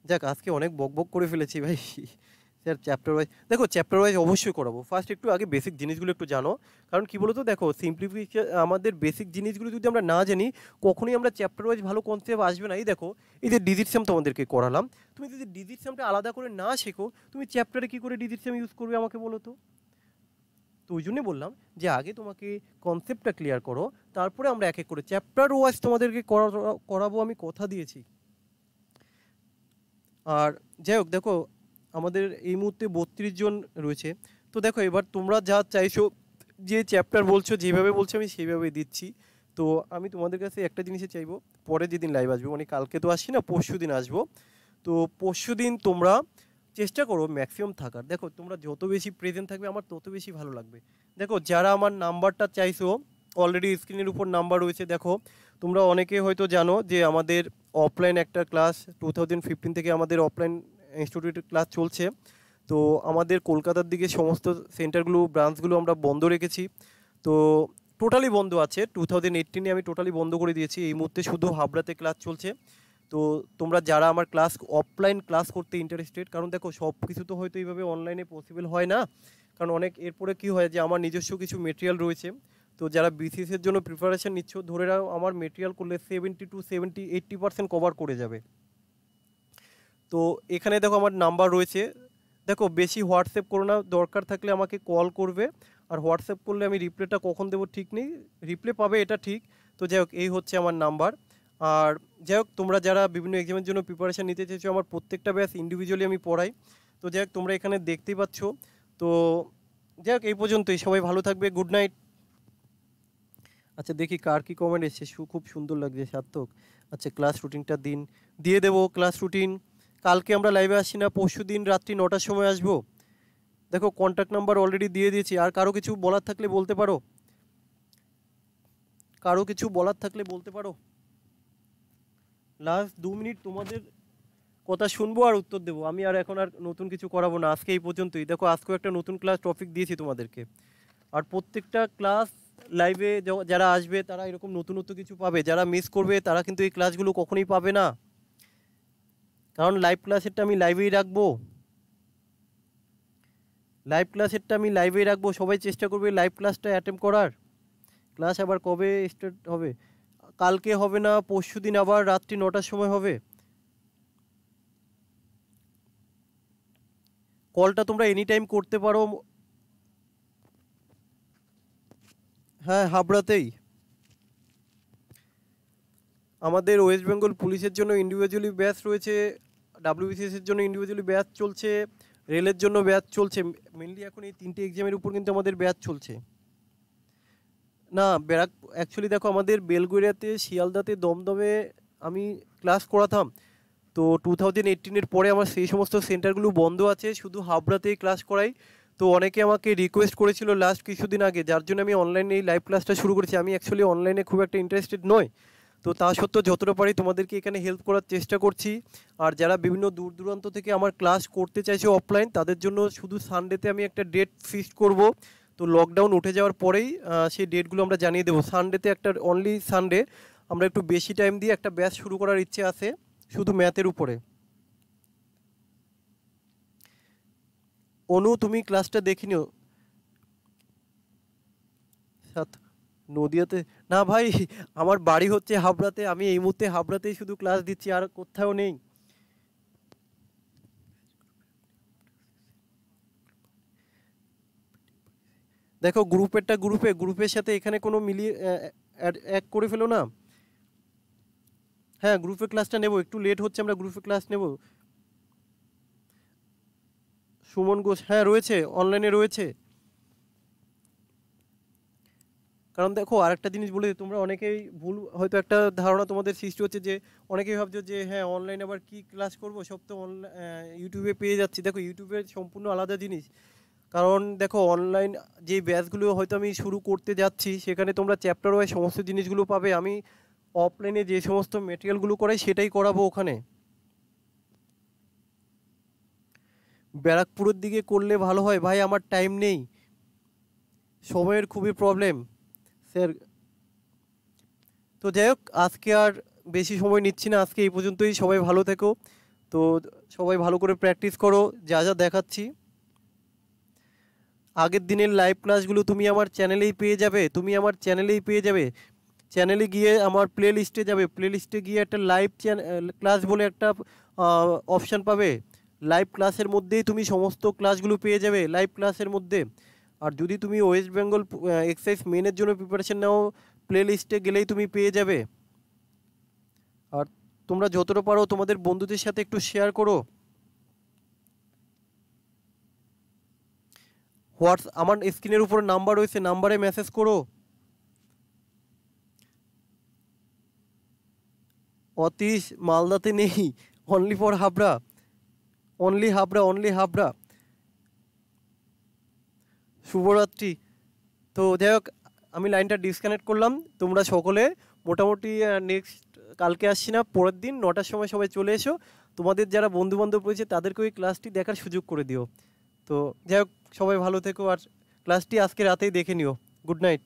যাক আজকে অনেক বকবক করে ফেলেছি ভাই। স্যার চ্যাপ্টার ওয়াইজ দেখো, চ্যাপ্টার ওয়াইজ অবশ্যই করাবো। ফার্স্ট একটু আগে বেসিক জিনিসগুলো একটু জানো, কারণ কী বলো তো, দেখো সিম্পলিফিকেশন আমাদের বেসিক জিনিসগুলো যদি আমরা না জানি কখনোই আমরা চ্যাপ্টার ওয়াইজ ভালো কনসেপ্ট আসবে না। এই দেখো এই যে ডিজিট সাম তোমাদেরকে করালাম, তুমি যদি ডিজিট সামটা আলাদা করে না শেখো তুমি চ্যাপ্টারে কী করে ডিজিট সাম ইউজ করবে আমাকে বলো তো। তো ওই জন্যই বললাম যে আগে তোমাকে কনসেপ্টটা ক্লিয়ার করো, তারপরে আমরা এক এক করে চ্যাপ্টার ওয়াইজ তোমাদেরকে করাবো, আমি কথা দিয়েছি। আর যাই হোক দেখো আমাদের এই মুহূর্তে 32 জন রয়েছে। তো দেখো এবার তোমরা যা চাইছো, যে চ্যাপ্টার বলছো যেভাবে বলছো আমি সেইভাবে দিচ্ছি। তো আমি তোমাদের কাছে একটা জিনিসই চাইবো, পরে যেদিন লাইভ আসবো, মানে কালকে তো আসছি না, পরশু দিন আসবো, তো পরশু দিন তোমরা চেষ্টা করো ম্যাক্সিমাম থাকার। দেখো তোমরা যত বেশি প্রেজেন্ট থাকবে আমার তত বেশি ভালো লাগবে। দেখো যারা আমার নাম্বারটা চাইছো অলরেডি স্ক্রিনের উপর নাম্বার রয়েছে, দেখো তোমরা অনেকে হয়তো জানো যে আমাদের অফলাইন একটা ক্লাস 2015 থেকে আমাদের অফলাইন ইনস্টিটিউটের ক্লাস চলছে। তো আমাদের কলকাতার দিকে সমস্ত সেন্টারগুলো ব্রাঞ্চগুলো আমরা বন্ধ রেখেছি, তো টোটালি বন্ধ আছে। 2018-এ আমি টোটালি বন্ধ করে দিয়েছি, এই মুহূর্তে শুধু হাবড়াতে ক্লাস চলছে। তো তোমরা যারা আমার ক্লাস অফলাইন ক্লাস করতে ইন্টারেস্টেড, কারণ দেখো সব কিছু তো হয়তো এইভাবে অনলাইনে পসিবল হয় না, কারণ অনেক এরপরে কি হয় যে আমার নিজস্ব কিছু মেটেরিয়াল রয়েছে। তো যারা বিসিএসের জন্য প্রিপারেশান নিচ্ছ ধরে নাও আমার মেটেরিয়াল করলে 70 to 80% কভার করে যাবে। তো এখানে দেখো আমার নাম্বার রয়েছে, দেখো বেশি হোয়াটসঅ্যাপ করো না, দরকার থাকলে আমাকে কল করবে। আর হোয়াটসঅ্যাপ করলে আমি রিপ্লাইটা কখন দেবো ঠিক নেই, রিপ্লাই পাবে এটা ঠিক। তো যাই হোক এই হচ্ছে আমার নাম্বার। আর যাই হোক তোমরা যারা বিভিন্ন এক্সামের জন্য প্রিপারেশান নিতে চাইছো, আমার প্রত্যেকটা ব্যাচ ইন্ডিভিজুয়ালি আমি পড়াই। তো যাই হোক তোমরা এখানে দেখতেই পাচ্ছ। তো যাই হোক এই পর্যন্তই, সবাই ভালো থাকবে, গুড নাইট। আচ্ছা দেখি কার কী কমেন্ট এসছে, খুব সুন্দর লাগছে সার্থক। আচ্ছা ক্লাস রুটিনটা দিন, দিয়ে দেবো ক্লাস রুটিন। কালকে আমরা লাইভে আসছি না, পরশু দিন রাত্রি 9টার সময় আসবো। দেখো কন্ট্যাক্ট নাম্বার অলরেডি দিয়ে দিয়েছি, আর কারো কিছু বলার থাকলে বলতে পারো, কারো কিছু বলার থাকলে বলতে পারো। লাস্ট 2 মিনিট তোমাদের কথা শুনবো আর উত্তর দেবো, আমি আর এখন আর নতুন কিছু করাবো না, আজকে এই পর্যন্তই। দেখো আজকেও একটা নতুন ক্লাস টপিক দিয়েছি তোমাদেরকে, আর প্রত্যেকটা ক্লাস লাইভে যারা আসবে তারা এরকম নতুনত্ব কিছু পাবে, যারা মিস করবে তারা কিন্তু এই ক্লাসগুলো কখনোই পাবে না, কারণ লাইভ ক্লাসেরটা আমি লাইভেই রাখবো। সবাই চেষ্টা করবে লাইভ ক্লাসটা অ্যাটেম্প করার। ক্লাস আবার কবে স্টার্ট হবে? কালকে হবে না, পরশু দিন আবার রাত্রি 9টার সময় হবে। কলটা তোমরা এনি টাইম করতে পারো। হ্যাঁ, হাবড়াতেই। আমাদের ওয়েস্ট বেঙ্গল পুলিশের জন্য ইন্ডিভিজুয়ালি ব্যাচ রয়েছে, ডাব্লিউবিসিএস এর জন্য ইন্ডিভিজুয়ালি ব্যাচ চলছে, রেলের জন্য ব্যাচ চলছে। মেনলি এখন এই 3টে এক্সামের উপর কিন্তু আমাদের ব্যাচ চলছে। না, অ্যাকচুয়ালি দেখো, আমাদের বেলগুড়িয়াতে, শিয়ালদাতে, দমদমে আমি ক্লাস করাতাম। তো 2018-এর পরে আমার সেই সমস্ত সেন্টারগুলো বন্ধ আছে, শুধু হাবড়াতেই ক্লাস করাই। তো অনেকে আমাকে রিকোয়েস্ট করেছিল লাস্ট কিছুদিন আগে, যার জন্য আমি অনলাইনে এই লাইভ ক্লাসটা শুরু করেছি। আমি অ্যাকচুয়ালি অনলাইনে খুব একটা ইন্টারেস্টেড নই, তো তা সত্ত্বেও যতটা পারি তোমাদেরকে এখানে হেল্প করার চেষ্টা করছি। আর যারা বিভিন্ন দূর দূরান্ত থেকে আমার ক্লাস করতে চাইছে অফলাইন, তাদের জন্য শুধু সানডেতে আমি একটা ডেট ফিক্সড করব। তো লকডাউন উঠে যাওয়ার পরেই সেই ডেটগুলো আমরা জানিয়ে দেবো। সানডেতে একটা, অনলি সানডে আমরা একটু বেশি টাইম দিয়ে একটা ব্যাচ শুরু করার ইচ্ছে আছে, শুধু ম্যাথের উপরে। অনু, তুমি ক্লাসটা দেখে নিও। নদিয়াতে? না ভাই, আমার বাড়ি হচ্ছে হাবড়াতে, আমি এই মুহূর্তে হাবড়াতেই শুধু ক্লাস দিচ্ছি, আর কোথাও নেই। দেখো, গ্রুপের সাথে এখানে কোনো মিলিয়ে এক করে ফেলো না। হ্যাঁ, গ্রুপে ক্লাসটা নেব, একটু লেট হচ্ছে, আমরা গ্রুপে ক্লাস নেব। সুমন ঘোষ, হ্যাঁ রয়েছে, অনলাইনে রয়েছে। কারণ দেখো, আরেকটা জিনিস বলে দিই, তোমরা অনেকেই ভুল হয়তো একটা ধারণা তোমাদের সৃষ্টি হচ্ছে যে অনেকেই ভাবছো যে হ্যাঁ, অনলাইনে আবার কি ক্লাস করব, সব তো ইউটিউবে পেয়ে যাচ্ছি। দেখো, ইউটিউবের সম্পূর্ণ আলাদা জিনিস। কারণ দেখো, অনলাইন যে ব্যাচগুলো হয়তো আমি শুরু করতে যাচ্ছি, সেখানে তোমরা চ্যাপ্টার ওয়াইজ সমস্ত জিনিসগুলো পাবে। আমি অফলাইনে যে সমস্ত মেটেরিয়ালগুলো করাই সেটাই করাবো ওখানে। ব্যারাকপুরের দিকে করলে ভালো হয় ভাই, আমার টাইম নেই, সময়ের খুবই প্রবলেম স্যার। তো যাই হোক, আজকে আর বেশি সময় নিচ্ছি না, আজকে এই পর্যন্তই। সবাই ভালো থেকো। তো সবাই ভালো করে প্র্যাকটিস করো, যা যা দেখাচ্ছি। আগের দিনের লাইভ ক্লাসগুলো তুমি আমার চ্যানেলেই পেয়ে যাবে। চ্যানেলে গিয়ে আমার প্লে লিস্টে যাবে, প্লে লিস্টে গিয়ে একটা লাইভ ক্লাস বলে একটা অপশান পাবে। লাইভ ক্লাসের মধ্যেই তুমি সমস্ত ক্লাসগুলো পেয়ে যাবে, লাইভ ক্লাসের মধ্যে। আর যদি তুমি ওয়েস্ট বেঙ্গল এক্সারসাইজ মেনের জন্য প্রিপারেশন নাও, প্লে লিস্টে গেলেই তুমি পেয়ে যাবে। আর তোমরা যতটা পারো তোমাদের বন্ধুদের সাথে একটু শেয়ার করো। আমার স্ক্রিনের উপর নাম্বার রয়েছে, নাম্বারে মেসেজ করো। অতীশ মালদাতে নেই, only for Habra, only Habra. শুভরাত্রি। তো যাই হোক, আমি লাইনটা ডিসকানেক্ট করলাম। তোমরা সকলে মোটামুটি নেক্সট কালকে আসছি না, পরের দিন 9টার সময় সবাই চলে এসো। তোমাদের যারা বন্ধুবান্ধব রয়েছে তাদেরকেও এই ক্লাসটি দেখার সুযোগ করে দিও। তো যাই হোক, সবাই ভালো থেকো, আর ক্লাসটি আজকে রাতেই দেখে নিও। Good night.